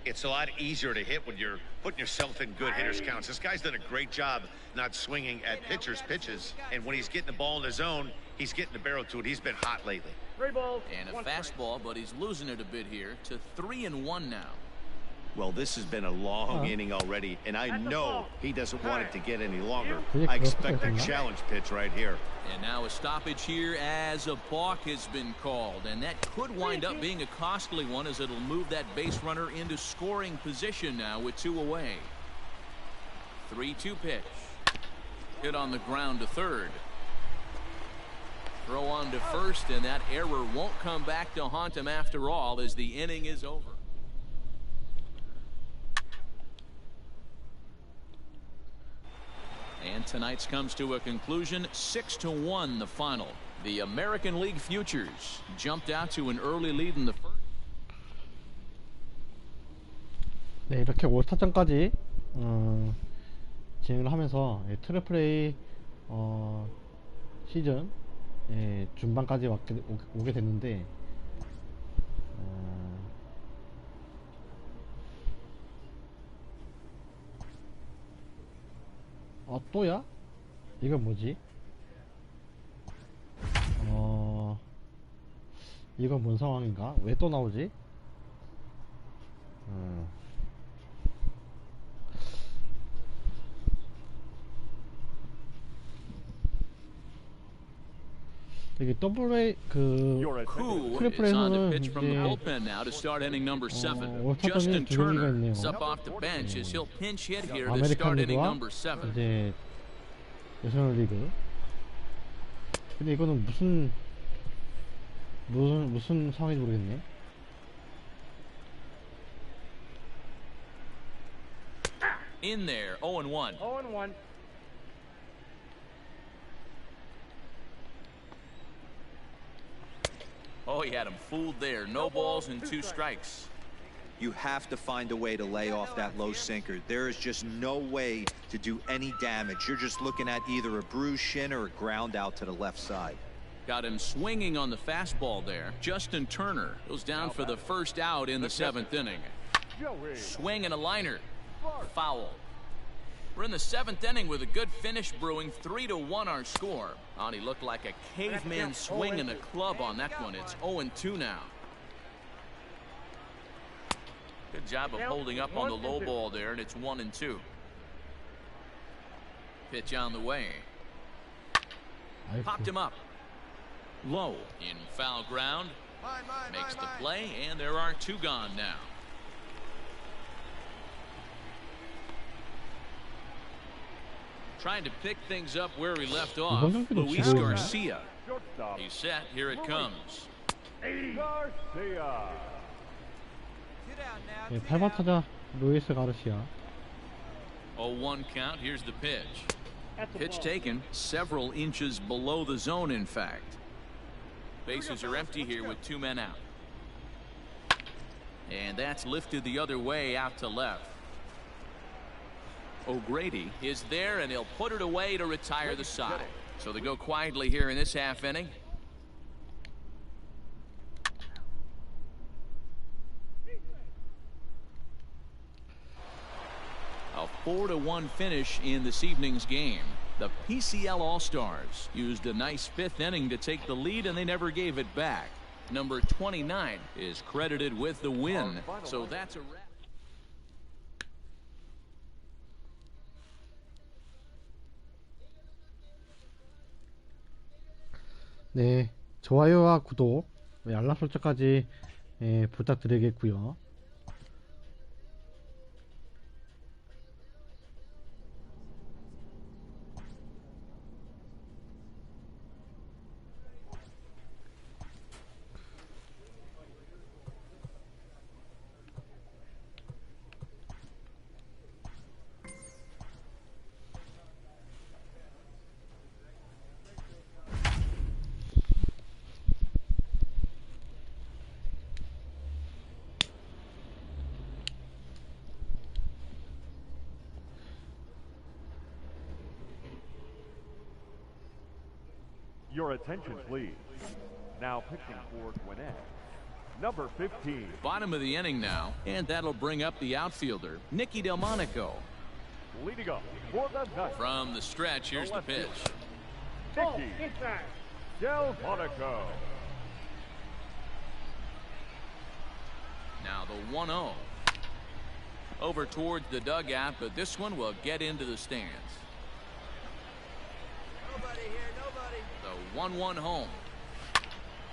It's a lot easier to hit when you're putting yourself in good hitters counts. This guy's done a great job not swinging at pitchers' pitches, and when he's getting the ball in his zone, he's getting the barrel to it. He's been hot lately. 3 balls, and a fastball, but he's losing it a bit here to 3-1 now. Well, this has been a long inning already, and I know he doesn't want it to get any longer. I expect a challenge pitch right here. And now a stoppage here as a balk has been called, and that could wind up being a costly one as it'll move that base runner into scoring position now with 2 away. 3-2 pitch. Hit on the ground to third. Throw on to first, and that error won't come back to haunt him after all as the inning is over. And tonight's comes to a conclusion, 6-1 the final. The American League Futures jumped out to an early lead in the first. 네, 이렇게 올스타전까지 진행을 하면서 트리플 A 시즌 중반까지 오게 됐는데 또야? 이건 뭐지? 이건 뭔 상황인가? 왜 또 나오지? 여기 더블 그 트리플에서는 이제 올스타전이 두 경기가 있네요. 아메리칸 리그와 이제 내셔널 리그. 근데 이거는 무슨 상황인지 모르겠네. In there, 0-1. 0-1. Oh, he had him fooled there. No balls and 2 strikes. You have to find a way to lay off that low sinker. There is just no way to do any damage. You're just looking at either a bruised shin or a ground out to the left side. Got him swinging on the fastball there. Justin Turner goes down for the first out in the 7th inning. Swing and a liner. Foul. We're in the 7th inning with a good finish brewing. 3-1 our score. And he looked like a caveman swinging a club on that one. It's 0-2 now. Good job of holding up on the low ball there, and it's 1-2. Pitch on the way. Popped him up. Low in foul ground. Makes the play, and there are 2 gone now. Trying to pick things up where he left off. Luis Garcia. He's set. Here it comes. Garcia. 네, 8번 타자 루이스 가르시아. 0-1 count. Here's the pitch. Pitch taken several inches below the zone, in fact. Bases are empty here with 2 men out. And that's lifted the other way out to left. O'Grady is there, and he'll put it away to retire the side. So they go quietly here in this half inning. A 4-1 finish in this evening's game. The PCL All-Stars used a nice 5th inning to take the lead, and they never gave it back. Number 29 is credited with the win. So that's a wrap. 네, 좋아요와 구독, 알람 설정까지 부탁드리겠고요. Your attention, please. Now pitching for Gwinnett, number 15. Bottom of the inning now, and that'll bring up the outfielder, Nicky Delmonico. Leading up for the Knights. From the stretch, here's the pitch. Nicky Delmonico. Now the 1-0. Over towards the dugout, but this one will get into the stands. Nobody here, nobody. The 1-1 home.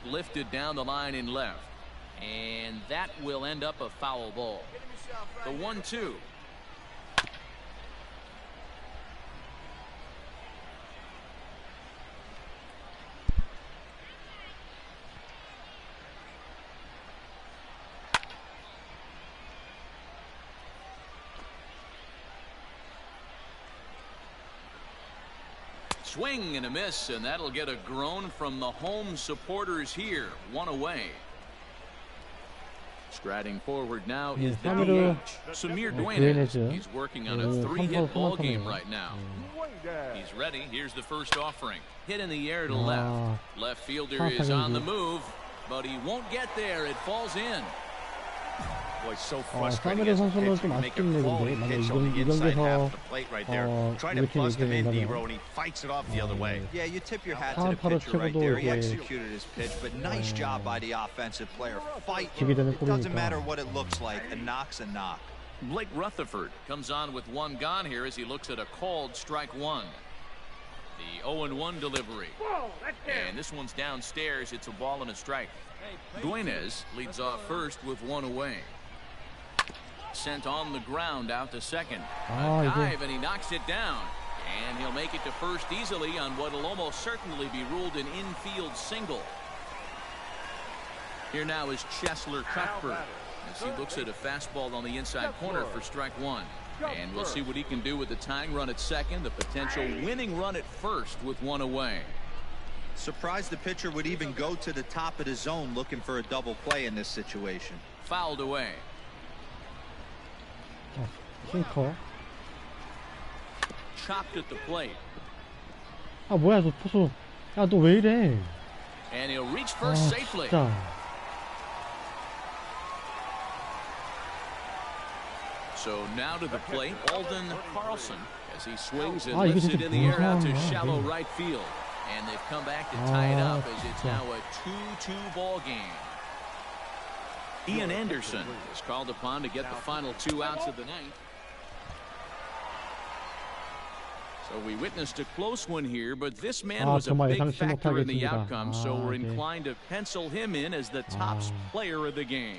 Lifted down the line in left. And that will end up a foul ball. The 1-2. Swing and a miss, and that'll get a groan from the home supporters here. 1 away. Striding forward now is the DH, Samir Duenas. He's working on a 3-hit ball game right now. He's ready. Here's the first offering. Hit in the air to left. Left fielder is on the move, but he won't get there. It falls in. Boy, so frustrating as a pitcher to make a quality pitch on the inside half of the plate right there. Trying to bust him in, Dero, and he fights it off the other way. Yeah, you tip your hat to the pitcher right there. He executed his pitch, but nice job by the offensive player. Fight. It doesn't matter what it looks like. A knock's a knock. Blake Rutherford comes on with 1 gone here as he looks at a called strike 1. The 0-1 delivery. And this one's downstairs. It's a ball and a strike. Duenas leads off first with 1 away. Sent on the ground out to second. A dive, and he knocks it down. And he'll make it to first easily on what will almost certainly be ruled an infield single. Here now is Cuthbert as he looks at a fastball on the inside corner for strike one. And we'll see what he can do with the tying run at second, the potential winning run at first with one away. Surprised the pitcher would even go to the top of the zone looking for a double play in this situation. Fouled away. 싱커. Chopped at the plate. 아 뭐야 너 포수. 야 너 왜 이래. And he'll reach first safely. 진짜. So now to the plate, Alden Carlson, as he swings and lifts it in the air out to shallow right field. And they've come back to tie it up as it's now a 2-2 ball game. Ian Anderson is called upon to get the final 2 outs of the night. So we witnessed a close one here, but this man was a big factor in the outcome, so we're inclined to pencil him in as the top player of the game.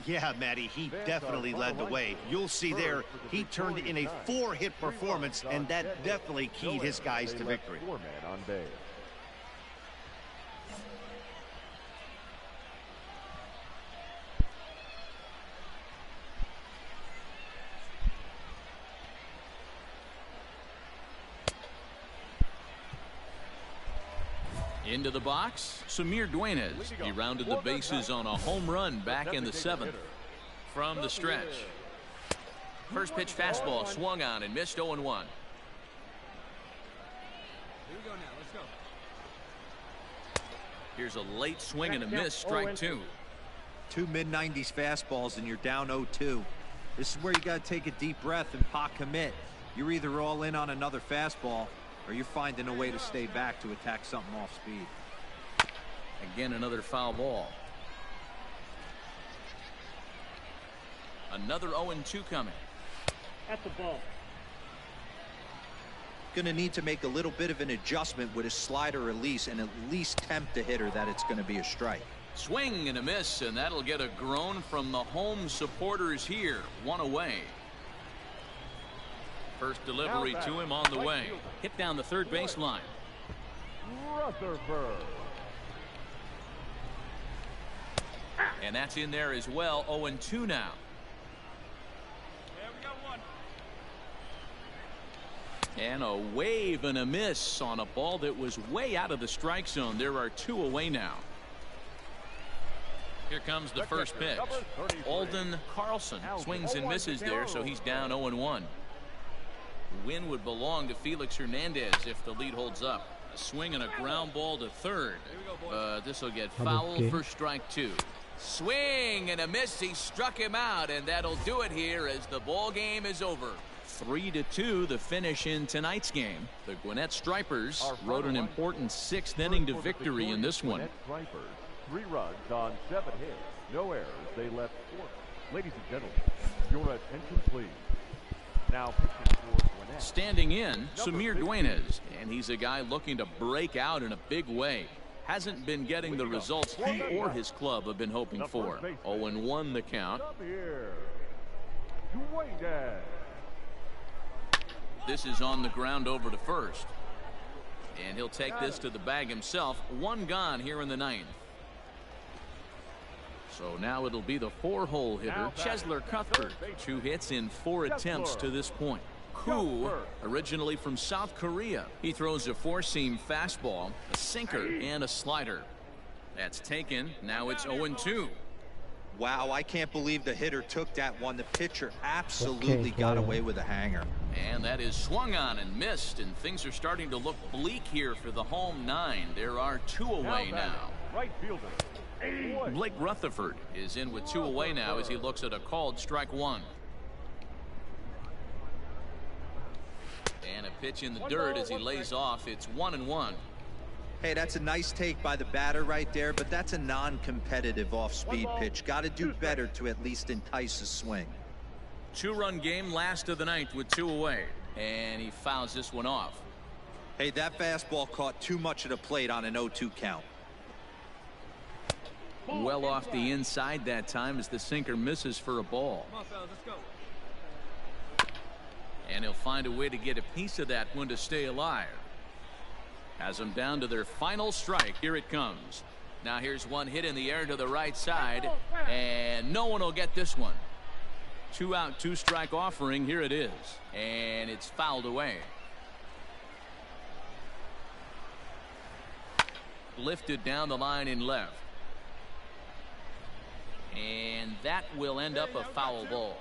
Yeah, Matty, he definitely led the way. You'll see there, he turned in a 4-hit performance, and that definitely keyed his guys to victory. Into the box, Samir Duenas. He rounded the bases on a home run back in the 7th. From the stretch. First pitch fastball swung on and missed 0-1. Here we go now. Let's go. Here's a late swing and a miss, strike 2. 2 mid-90s fastballs and you're down 0-2. This is where you got to take a deep breath and pot commit. You're either all in on another fastball or you're finding a way to stay back to attack something off speed. Again, another foul ball. Another 0-2 coming. At the ball. Going to need to make a little bit of an adjustment with his slider release and at least tempt the hitter that it's going to be a strike. Swing and a miss, and that'll get a groan from the home supporters here. 1 away. First delivery to him on the way. Hit down the third baseline. Rutherford. And that's in there as well. 0-2 now. Yeah, we got one. And a wave and a miss on a ball that was way out of the strike zone. There are 2 away now. Here comes the first pitch. Alden Carlson swings and misses there, so he's down 0-1. Win would belong to Felix Hernandez if the lead holds up. A swing and a ground ball to third. This will get foul for strike 2. Swing and a miss. He struck him out, and that'll do it here as the ball game is over. 3-2 the finish in tonight's game. The Gwinnett Stripers rode an important 6th inning to victory in this one. 3 runs on 7 hits, no errors. They left 4. Ladies and gentlemen, your attention please. Now pitching for Gwinnett. Standing in, Samir Duenas, and he's a guy looking to break out in a big way. Hasn't been getting the results he or his club have been hoping for. 0-1 the count. This is on the ground over to first. And he'll take this to the bag himself. 1 gone here in the 9th. So now it'll be the 4-hole hitter, Cuthbert. 2 hits in 4 attempts to this point. Koo, originally from South Korea. He throws a 4-seam fastball, a sinker, and a slider. That's taken. Now it's 0-2. Wow, I can't believe the hitter took that one. The pitcher absolutely got away with a hanger. And that is swung on and missed, and things are starting to look bleak here for the home 9. There are 2 away now. Right fielder. Blake Rutherford is in with 2 away now as he looks at a called strike 1. And a pitch in the dirt as he lays off. It's 1-1. Hey, that's a nice take by the batter right there, but that's a non-competitive off-speed pitch. Got to do better to at least entice a swing. 2-run game, last of the 9th with 2 away. And he fouls this one off. Hey, that fastball caught too much of the plate on an 0-2 count. Well off the inside that time as the sinker misses for a ball. Come on, fellas, let's go. And he'll find a way to get a piece of that one to stay alive. Has them down to their final strike. Here it comes. Now here's one hit in the air to the right side, and no one will get this one. 2 out, 2 strike offering. Here it is, and it's fouled away. Lifted down the line in left, and that will end up a foul ball.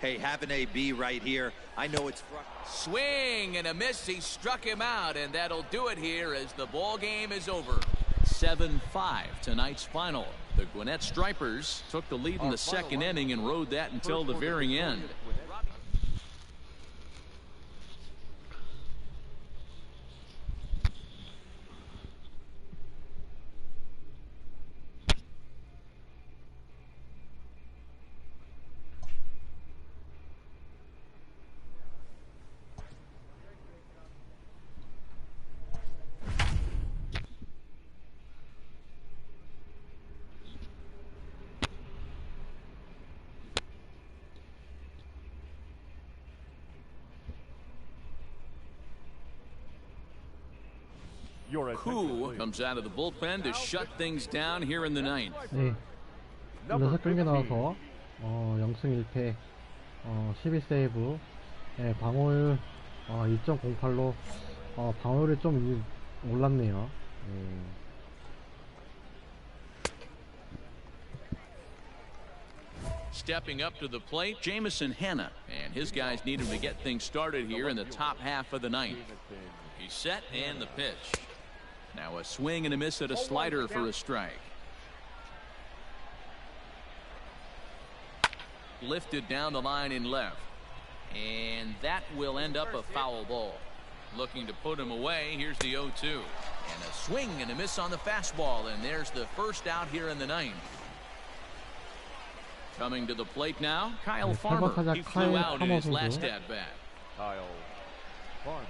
Hey, have an AB right here. I know it's swing and a miss. He struck him out, and that'll do it here as the ball game is over. 7-5 tonight's final. The Gwinnett Stripers took the lead in the second inning and rode that until the very end. Koo comes out of the bullpen to shut things down here in the ninth. 네. 6경기 나와서 0승 1패 12세이브 네, 방어율 2.08로 방어율이 좀 올랐네요. Stepping up to the plate, Jamison Hanna, and his guys need him to get things started here in the top half of the ninth. He's set and the pitch. Now a swing and a miss at a slider for a strike. Lifted down the line in left, and that will end up a foul ball. Looking to put him away. Here's the 0-2, and a swing and a miss on the fastball, and there's the first out here in the ninth. Coming to the plate now, Kyle Farmer. He flew out in his last at bat. Kyle Farmer.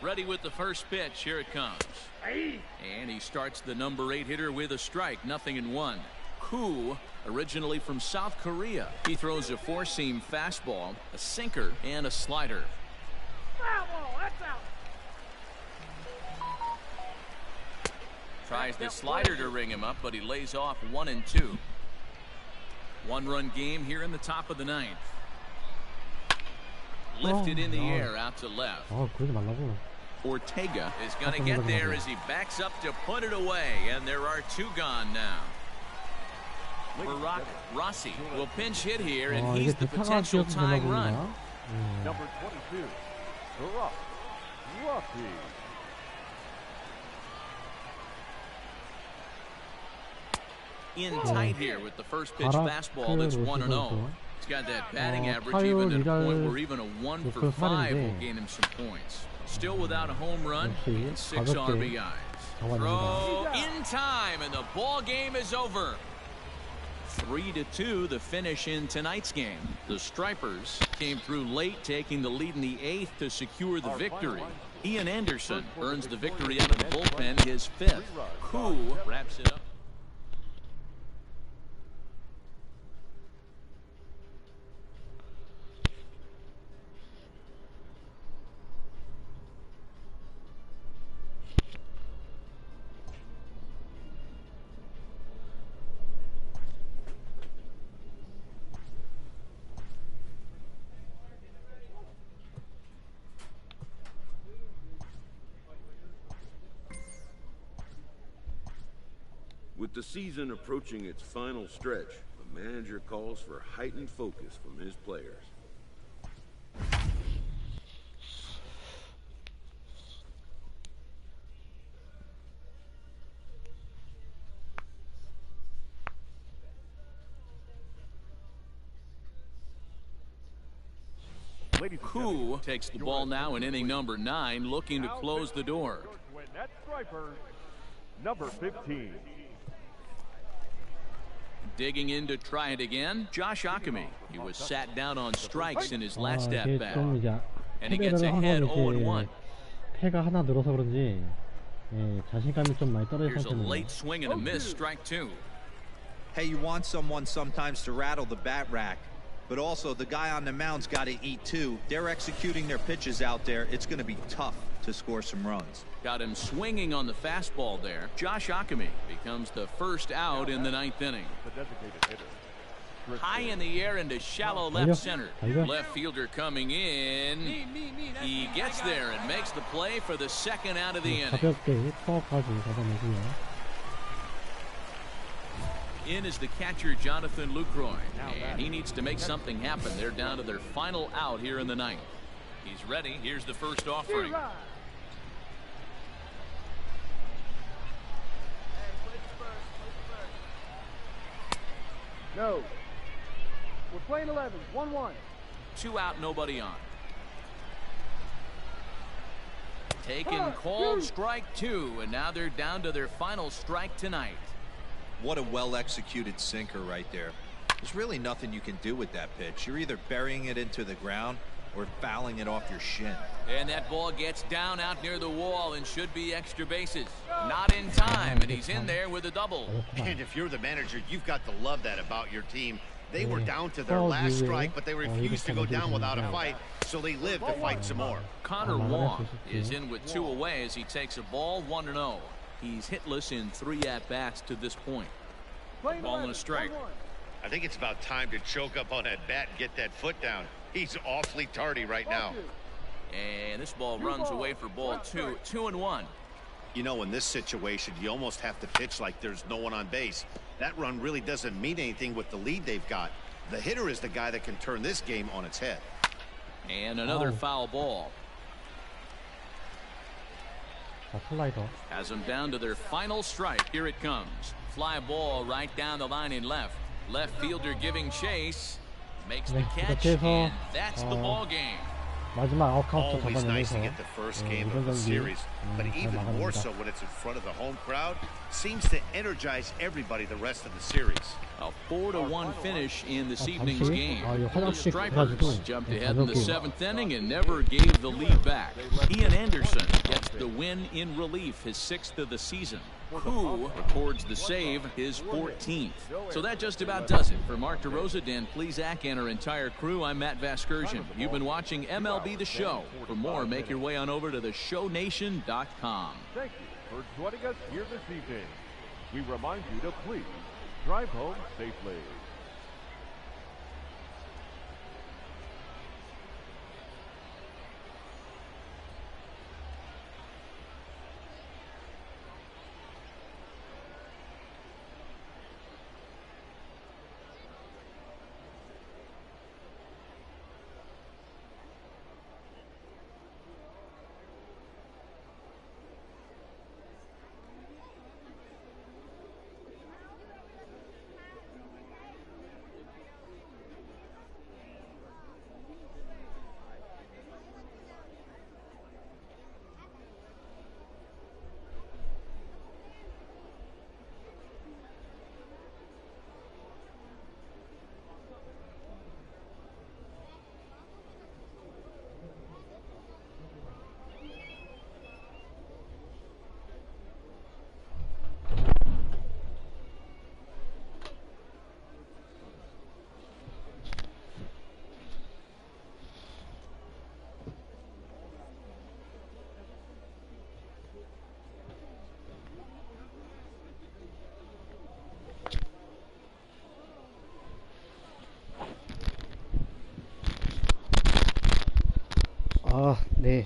Ready with the first pitch. Here it comes. And he starts the number 8 hitter with a strike. 0-1. Koo, originally from South Korea. He throws a 4-seam fastball, a sinker, and a slider. Foul ball, that's out. Tries the slider to ring him up, but he lays off 1 and 2. 1-run game here in the top of the ninth. Lifted in the air out to left. Ortega is going to get there as he backs up to put it away, and there are 2 gone now. Barack Rossi will pinch hit here, and he's the potential tying run. Number 22, Barack Rossi. In tight here with the first pitch fastball that's 1-0. He's got that batting average even at a point where even a 1 for 5 will gain him some points. Still without a home run and 6 RBIs. Throw in time, and the ball game is over. 3-2 the finish in tonight's game. The Stripers came through late, taking the lead in the 8th to secure the victory. Ian Anderson earns the victory out of the bullpen, his 5th. Koo wraps it up. With the season approaching its final stretch, the manager calls for heightened focus from his players. Koo takes the ball now in inning number 9, looking to close the door. Number 15. Digging in to try it again, Josh Akemi. He was sat down on strikes in his last at bat, and he gets ahead 0-1. 패가 하나 늘어서 그런지 자신감이 좀 많이 떨어진 Here's a 상태입니다. late swing and a miss, strike 2. Hey, you want someone sometimes to rattle the bat rack. But also, the guy on the mound's got to eat too. They're executing their pitches out there. It's going to be tough to score some runs. Got him swinging on the fastball there. Josh Ockamy becomes the first out in the 9th inning. The designated hitter. High in the air into shallow left center. Left fielder coming in. He gets there and makes the play for the second out of the inning. 가볍게 파워까지 잡아내고요. In is the catcher Jonathan Lucroy, and he needs to make something happen. They're down to their final out here in the 9th. He's ready. Here's the first offering. No. We're playing 11. 1-1. 2 out, nobody on. Taken, called, strike 2, and now they're down to their final strike tonight. What a well-executed sinker right there. There's really nothing you can do with that pitch. You're either burying it into the ground or fouling it off your shin. And that ball gets down out near the wall and should be extra bases. Not in time, and he's in there with a double. And if you're the manager, you've got to love that about your team. They were down to their last strike, but they refused to go down without a fight, so they live to fight some more. Connor Wong is in with 2 away as he takes a ball 1-0. He's hitless in 3 at-bats to this point. Ball and a strike. I think it's about time to choke up on that bat and get that foot down. He's awfully tardy right now. And this ball runs away for ball 2. 2-1. You know, in this situation, you almost have to pitch like there's no one on base. That run really doesn't mean anything with the lead they've got. The hitter is the guy that can turn this game on its head. And another foul ball. Has them down to their final strike. Here it comes. Fly ball right down the line in left. Left fielder giving chase. Makes the catch, and that's the ball game. Always nice to get the first game of the series, but even more so when it's in front of the home crowd. Seems to energize everybody the rest of the series. A 4-1 finish in this evening's game. The Stripers jumped ahead in the 7th inning and never gave the lead back. Ian Anderson gets the win in relief, his 6th of the season. Koo records the save, his 14th. So that just about does it. For Mark DeRosa, Dan Plesac, and our entire crew, I'm Matt Vasgersian. You've been watching MLB The Show. For more, make your way on over to theshownation.com. Thank you for joining us here this evening. We remind you to please drive home safely. 네.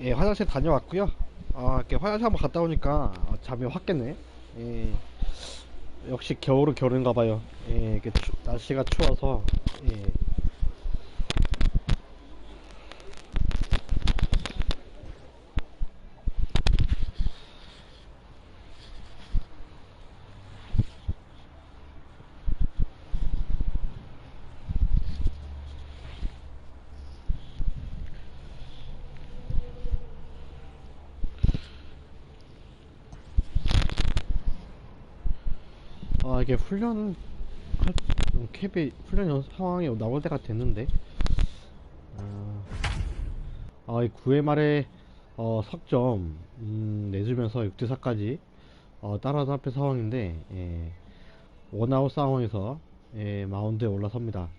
예, 화장실 다녀왔고요. 이렇게 화장실 한번 갔다 오니까 잠이 확 깼네. 예, 역시 겨울은 겨울인가봐요. 예, 이렇게 날씨가 추워서. 예. 이게 훈련 캡이 훈련 상황이 나올 때가 됐는데 이 9회 말에 석점 내주면서 6대4까지 따라잡힌 상황인데 원아웃 상황에서 마운드에 올라섭니다.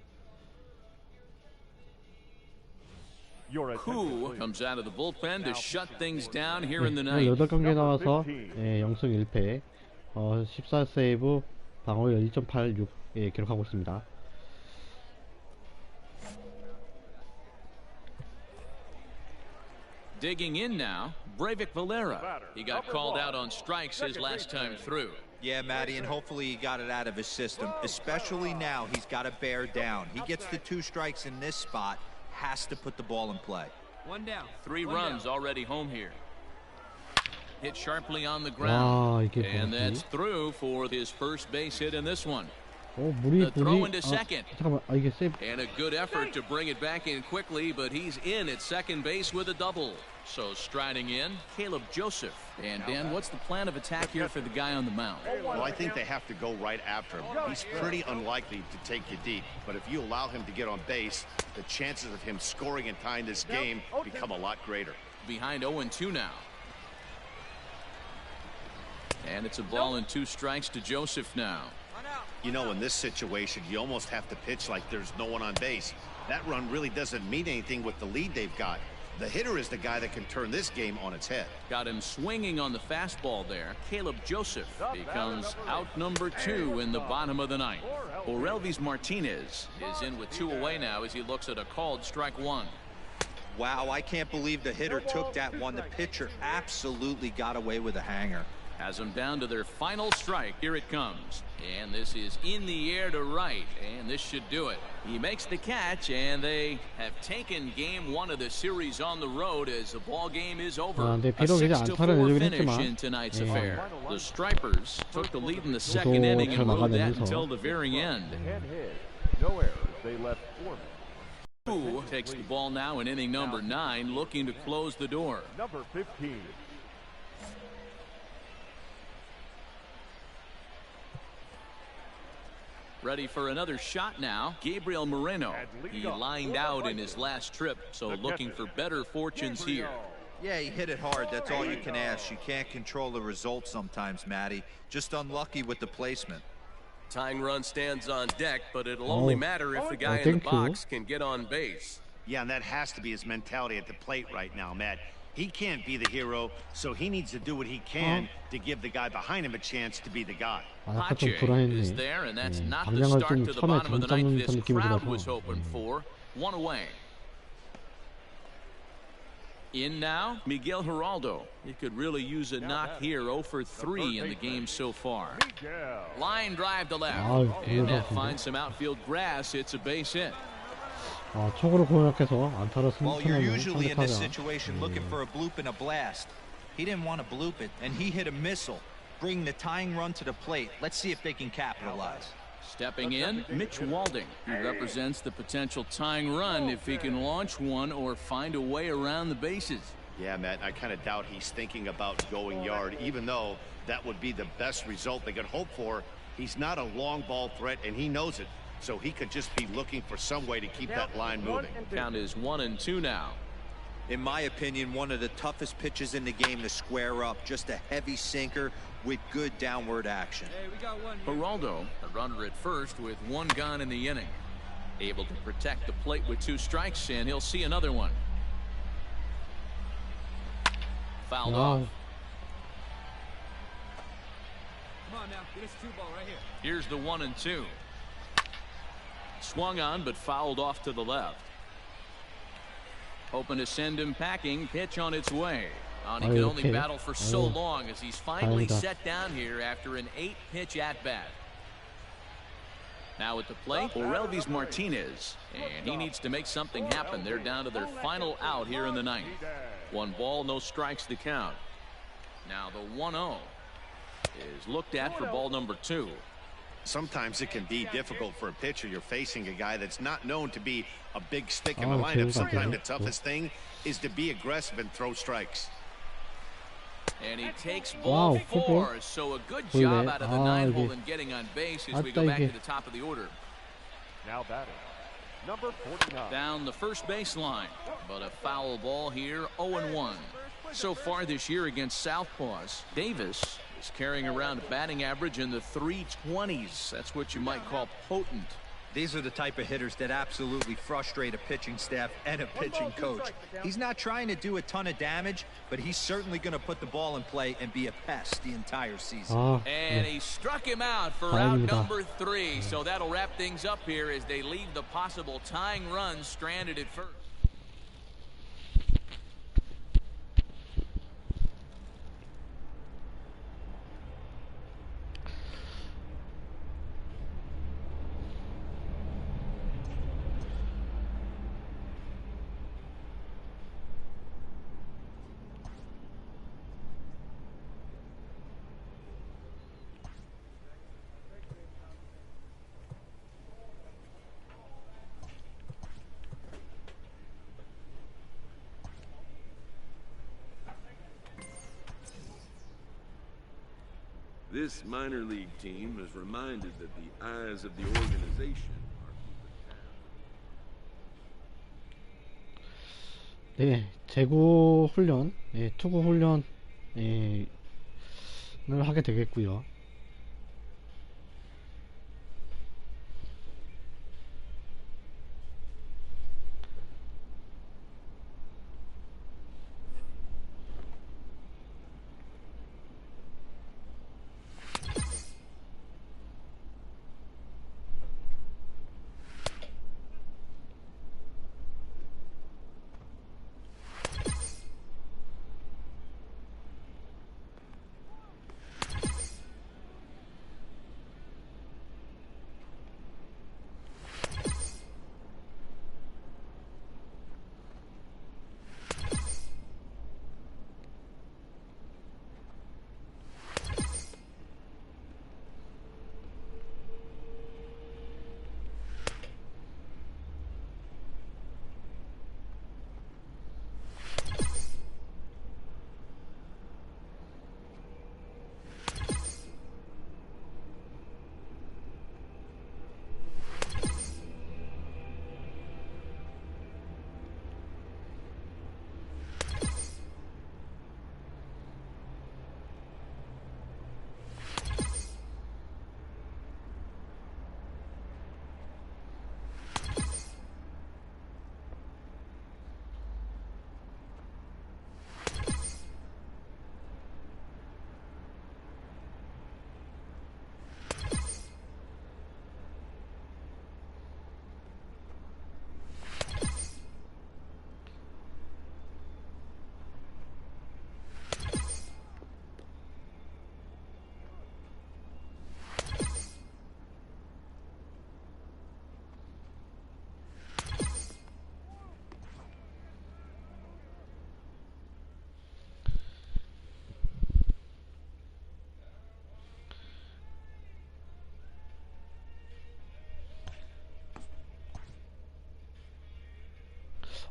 Koo comes out of the bullpen to shut things down here in the ninth. 8경기에 나와서 0승 1패 14세이브 방어율 1.86 기록하고 있습니다. Digging in now, Breivik Valera. He got called out on strikes his last time through. Yeah, Matty, and hopefully he got it out of his system. Especially now, he's got to bear down. He gets the 2 strikes in this spot, has to put the ball in play. 1 down. 3 runs already home here. Hit sharply on the ground. And that's through for his first base hit in this one. The throw into second. And a good effort to bring it back in quickly, but he's in at second base with a double. So striding in, Caleb Joseph. And Dan, what's the plan of attack here for the guy on the mound? Well, I think they have to go right after him. He's pretty unlikely to take you deep, but if you allow him to get on base, the chances of him scoring and tying this game become a lot greater. Behind 0-2 now. And it's a ball and 2 strikes to Joseph now. You know, in this situation, you almost have to pitch like there's no one on base. That run really doesn't mean anything with the lead they've got. The hitter is the guy that can turn this game on its head. Got him swinging on the fastball there. Caleb Joseph becomes out number 2 in the bottom of the ninth. Orelvis Martinez is in with 2 away now as he looks at a called strike 1. Wow, I can't believe the hitter took that one. The pitcher absolutely got away with a hanger. Has them down to their final strike. Here it comes. And this is in the air to right. And this should do it. He makes the catch, and they have taken game 1 of the series on the road as the ball game is over. A 6-4 finish in tonight's affair. The Stripers took the lead in the second inning and rode that until the very end. No errors. They left 4 men. Koo takes the ball now in inning number 9, looking to close the door. Number 15. Ready for another shot now, Gabriel Moreno. He lined out in his last trip, so looking for better fortunes here. Yeah, he hit it hard. That's all you can ask. You can't control the result sometimes, Matty. Just unlucky with the placement. Tying run stands on deck, but it'll only matter if the guy in the box can get on base. Yeah, and that has to be his mentality at the plate right now, Matt. He can't be the hero, so he needs to do what he can to give the guy behind him a chance to be the guy. Pache is there, and that's not the start to the bottom of the ninth this crowd was hoping for. 1 away. In now, Miguel Geraldo. He could really use a knock here. 0 for 3 in the game so far. Line drive to left, and that finds some outfield grass. It's a base hit. Well, you're usually in this situation looking for a bloop and a blast. He didn't want to bloop it, and he hit a missile, bringing the tying run to the plate. Let's see if they can capitalize. Stepping in, Mitch Walding. He represents the potential tying run if he can launch one or find a way around the bases. Yeah, Matt, I kind of doubt he's thinking about going yard, even though that would be the best result they could hope for. He's not a long ball threat, and he knows it. So he could just be looking for some way to keep that line moving. Count is 1-2 now. In my opinion, one of the toughest pitches in the game to square up. Just a heavy sinker with good downward action. Hey, we got one. Geraldo, a runner at first with 1 gone in the inning. Able to protect the plate with 2 strikes, and he'll see another one. Fouled off. Come on now, get us 2-ball right here. Here's the 1-2. Swung on, but fouled off to the left. Hoping to send him packing. Pitch on its way. He can only battle for so long as he's finally set down here after an 8-pitch at-bat. Now at the plate, Orelvis Martinez. And he needs to make something happen. They're down to their final out here in the ninth. 1 ball, no strikes to count. Now the 1-0 is looked at for ball number 2. Sometimes it can be difficult for a pitcher. You're facing a guy that's not known to be a big stick in the lineup. Sometimes the toughest thing is to be aggressive and throw strikes. And he takes ball 4, so a good job out of the 9-hole in getting on base as we go back to the top of the order. Now batting, number 49. Down the first baseline, but a foul ball here, 0-1. So far this year against Southpaws, Davis is carrying around a batting average in the 320s. That's what you might call potent. These are the type of hitters that absolutely frustrate a pitching staff and a pitching coach. He's not trying to do a ton of damage, but he's certainly going to put the ball in play and be a pest the entire season. And he struck him out for out number 3. So that'll wrap things up here as they leave the possible tying run stranded at first. This minor league team is reminded that the eyes of the organization are 네, 제구 훈련, 투구 훈련을 하게 되겠고요.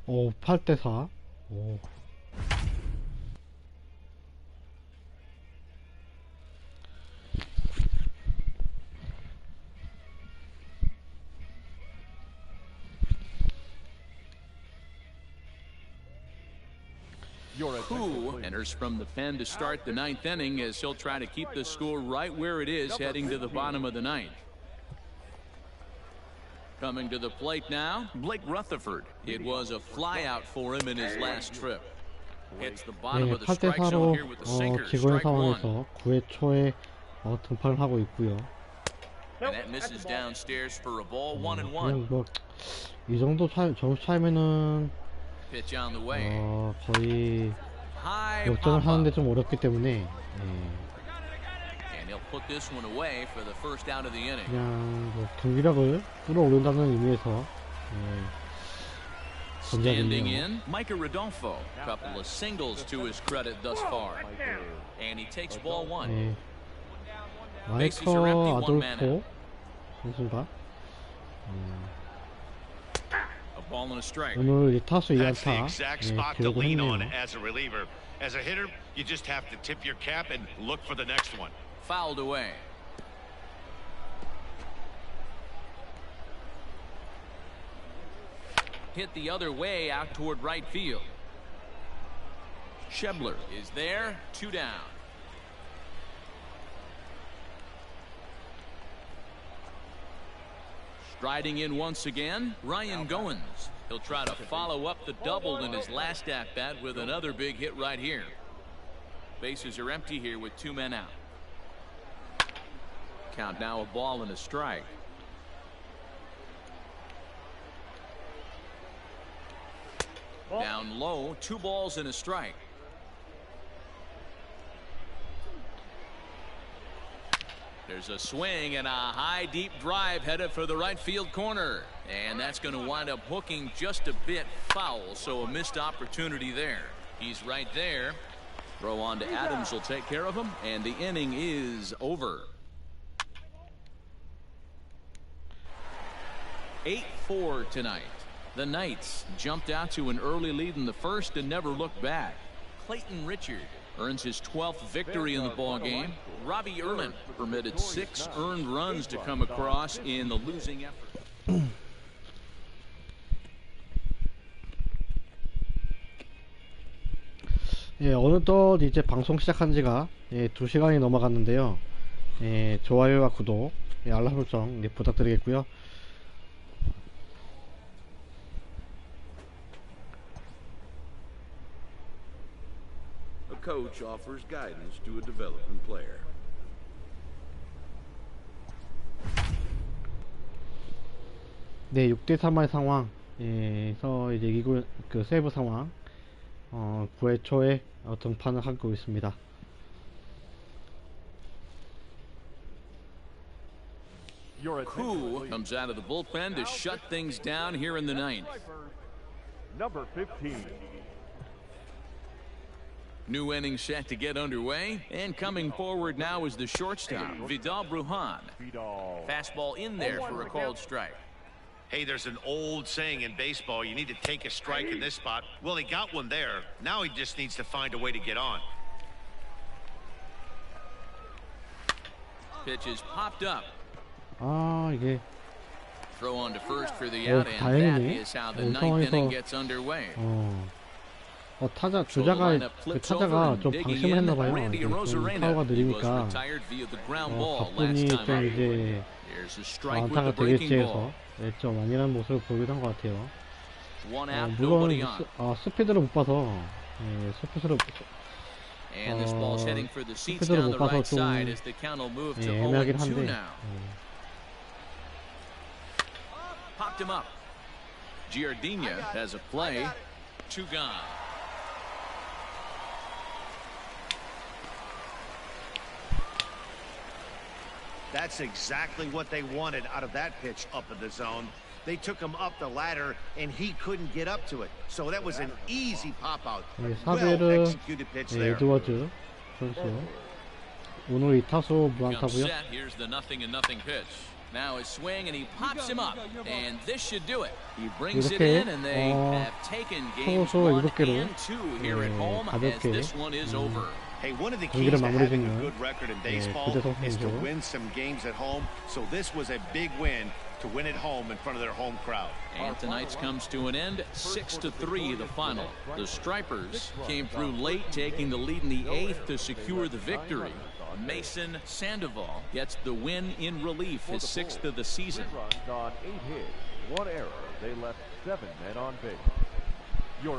오, 8대4. 오. Who enters from the pen to start the 9th inning as he'll try to keep the score right where it is heading to the bottom of the 9th. Coming to the plate now, Blake Rutherford. It was a flyout for him in his last trip. Hits the bottom of the strike zone here with the sinker. 기고의 Strike one. 상황에서 9회 초에 등판을 하고 있고요. And that misses downstairs for a ball. 1-1. 그냥 뭐 이 정도 점수 차이면은 Pitch on the way. 거의 High 역전을 pop 하는데 up. 좀 어렵기 때문에 And he'll put this one away for the first out of the inning. 그냥 뭐 경기력을 끌어올린다는 의미에서 Standing 던져야겠네요. in, Micah Rodolfo. Couple of singles to his credit thus far. And he takes ball one. 네. Bases 마이커 are empty, one man 아돌포 out. 선수가 A ball and a strike. 오늘 타수 That's the 2안타 exact spot to 기록을 lean on 했네요. as a reliever. As a hitter, you just have to tip your cap and look for the next one. Fouled away. Hit the other way out toward right field. Schebler is there, 2 down. Striding in once again, Ryan Goins. He'll try to follow up the double in his last at-bat with another big hit right here. Bases are empty here with 2 men out. Count now a ball and a strike. Down low, 2 balls and a strike. There's a swing and a high deep drive headed for the right field corner, and that's going to wind up hooking just a bit foul, so a missed opportunity there. He's right there. Throw on to Adams will take care of him, and the inning is over. 8-4 tonight. The Knights jumped out to an early lead in the first and never looked back. Clayton Richard earns his 12th victory in the ball game. Robbie Erlin permitted 6 earned runs to come across in the losing effort. 예, 어느덧 이제 방송 시작한 지가 2시간이 넘어갔는데요. 좋아요와 구독, 알람 설정 부탁드리겠고요. A coach offers guidance to a developing player. 네, 6대3의 상황에서 이제 이구 그 세이브 상황 9회 초에 등판을 하고 있습니다. Koo comes out of the bullpen to shut things down here in the 9th. Number 15. New inning set to get underway, and coming forward now is the shortstop, Vidal Brujan. Fastball in there for a called strike. Hey, there's an old saying in baseball, you need to take a strike in this spot. Well, he got one there. Now he just needs to find a way to get on. Pitch is popped up. 이게 Throw on to first for the out, and that is how the 9th inning gets underway. 주자가 좀 방심을 했나봐요. 타워가 느리니까 가뿐히 좀 이제 안타가 되겠지 해서 좀 아니라는 모습을 보이기도 한 것 같아요. 물론 스피드를 못 봐서 스피드를 못 봐서 좀 애매하긴 한데 Popped him up. Giardina has a play. 2 gone. That's exactly what they wanted out of that pitch up in the zone. They took him up the ladder, and he couldn't get up to it. So that was an easy pop-out. Well executed pitch there. 에드워즈 선수 오늘 2타수 무안타고요. Here's the 0-0 pitch. Now his swing, and he pops him up, and this should do it. He brings it in, and they have taken games 1 and 2 here at home as this one is over. Hey, one of the keys to having a good record in baseball is to win some games at home. So this was a big win to win at home in front of their home crowd. And tonight's comes to an end, 6-3 the final. The Stripers came through late, taking the lead in the 8th to secure the victory. Mason Sandoval gets the win in relief, his 6th of the season. On 8 hits, 1 error. They left 7 men on base.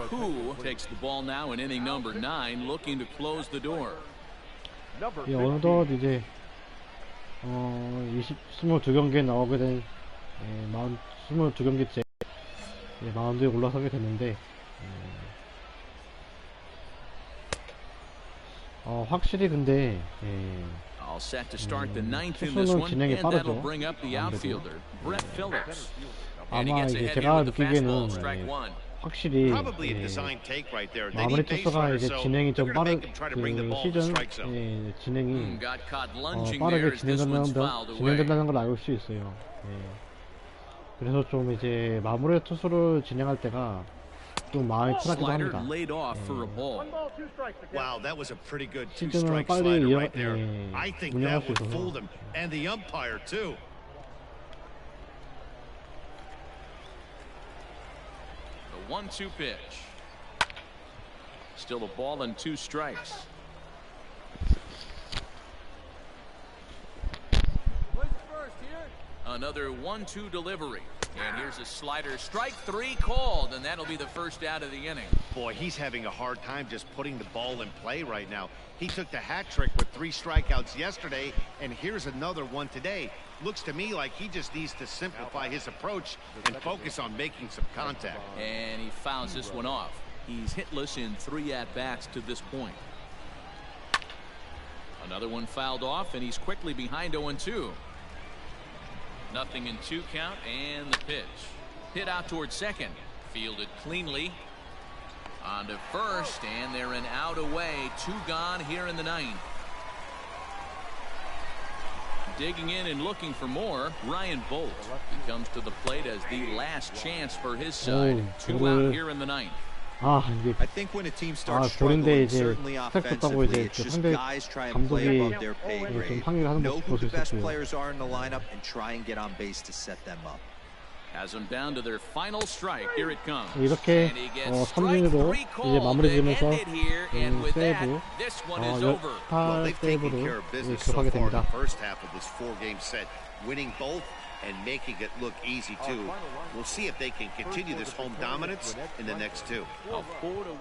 Koo takes the ball now in inning number 9, looking to close the door. 어느덧 이제 22경기에 나오게 된 22경기째 마운드에 올라서게 됐는데 확실히 근데 All set to start the 9th in this one, and that'll bring up the outfielder, Brett Phillips. And he gets ahead here with the fastball, strike 1. 확실히 마무리 투수가 이제 진행이 좀 빠른 시즌 진행이 빠르게 진행된다는 걸 알 수 있어요. 그래서 좀 이제 마무리 투수를 진행할 때가 좀 마음이 편하기도 합니다. 시즌을 빨리 운영할 수 있어서. The 1-2 pitch. Still a ball and 2 strikes. Another 1-2 delivery. And here's a slider. Strike 3 called, and that'll be the first out of the inning. Boy, he's having a hard time just putting the ball in play right now. He took the hat trick with 3 strikeouts yesterday, and here's another one today. Looks to me like he just needs to simplify his approach and focus on making some contact. And he fouls this one off. He's hitless in 3 at-bats to this point. Another one fouled off, and he's quickly behind 0-2. 0-2 count, and the pitch. Hit out towards second. Fielded cleanly. On to first, and they're an out away. 2 gone here in the 9th. Digging in and looking for more, Ryan Bolt. He comes to the plate as the last chance for his side. 2 out here in the 9th. 이게 I think when a team starts struggling, certainly offensively, it's just guys try and play above their pay grade. Know who the best players are in the lineup and try and get on base to set them up. Has them down to their final strike. Here it comes. 이렇게 3진으로 이제 마무리 지으면서 세이브 18세이브로 기록하게 됩니다. First half of this 4-game set, winning both and making it look easy too. We'll see if they can continue this home dominance in the next 2. A 4-1.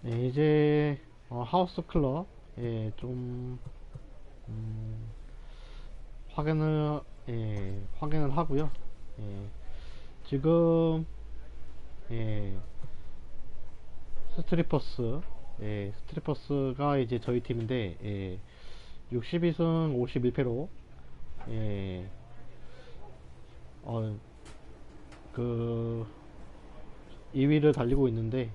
이제 하우스 클럽 좀 확인을 하고요. 지금 스트리퍼스가 이제 저희 팀인데 62승 51패로 그 2위를 달리고 있는데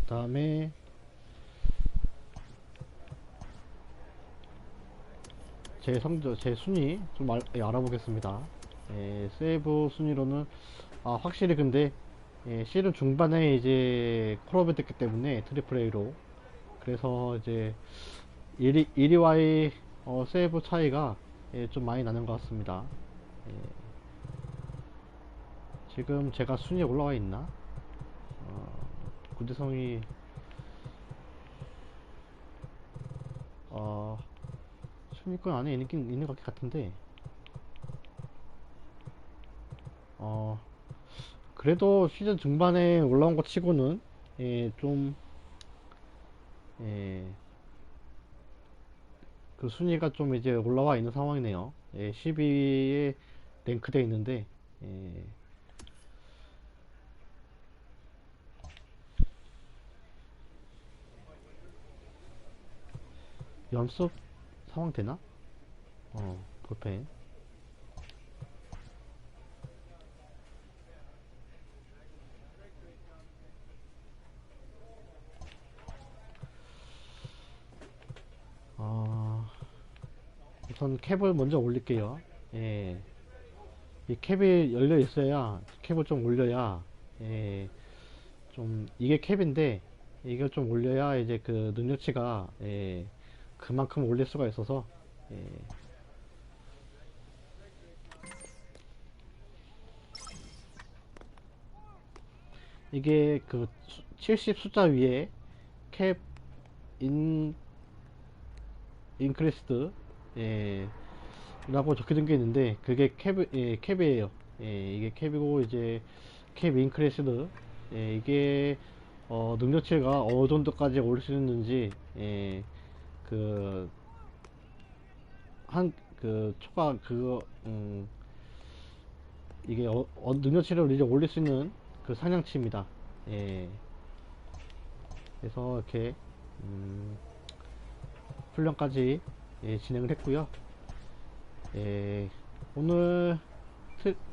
다음에 제 순위 좀 알아보겠습니다. 세이브 순위로는 확실히 근데 시즌 중반에 이제 콜업이 됐기 때문에 트리플 A로 그래서 이제 1위와의 세이브 차이가 좀 많이 나는 것 같습니다. 지금 제가 순위에 올라와 있나? 구대성이 순위권 안에 있는 것 같은데 그래도 시즌 중반에 올라온 것 치고는 좀 그 순위가 좀 이제 올라와 있는 상황이네요. 12위에 랭크되어 있는데 연습 상황 되나? 볼펜. 우선 캡을 먼저 올릴게요. 이 캡이 열려 있어야 캡을 좀 올려야 좀 이게 캡인데 이걸 좀 올려야 이제 그 능력치가 그만큼 올릴 수가 있어서 이게 그 70 숫자 위에 캡 인크리스드 라고 적혀진 게 있는데 그게 캡이에요. 이게 캡이고 이제 캡 인크리스드 이게 능력치가 어느 정도까지 올릴 수 있는지 초과 이게 능력치를 이제 올릴 수 있는 그 상향치입니다. 그래서 이렇게 훈련까지 진행을 했고요. 오늘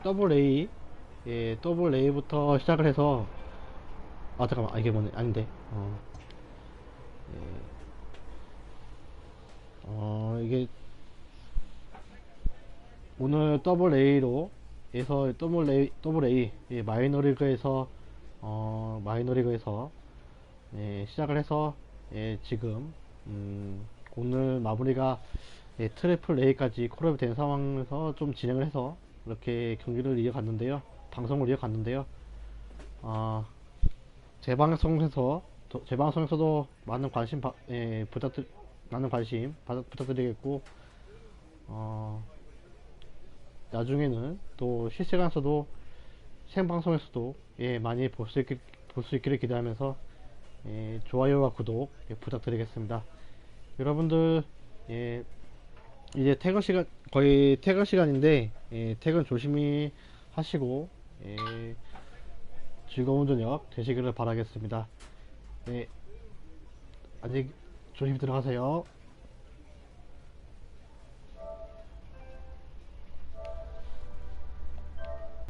더블 A부터 시작을 해서 잠깐만 이게 뭐네 아닌데 이게 오늘 더블 A로 해서 더블 A 마이너리그에서 시작을 해서 지금 오늘 마무리가 트리플 A까지 콜업이 된 상황에서 좀 진행을 해서 이렇게 경기를 이어갔는데요. 방송을 이어갔는데요. 재방송에서도 많은 관심 부탁드리겠고, 나중에는 또 실시간에서도 생방송에서도 많이 볼 수 있기를 기대하면서 좋아요와 구독 부탁드리겠습니다. 여러분들 이제 퇴근 시간, 거의 퇴근 시간인데 퇴근 조심히 하시고 즐거운 저녁 되시기를 바라겠습니다. 안녕, 조심히 들어가세요.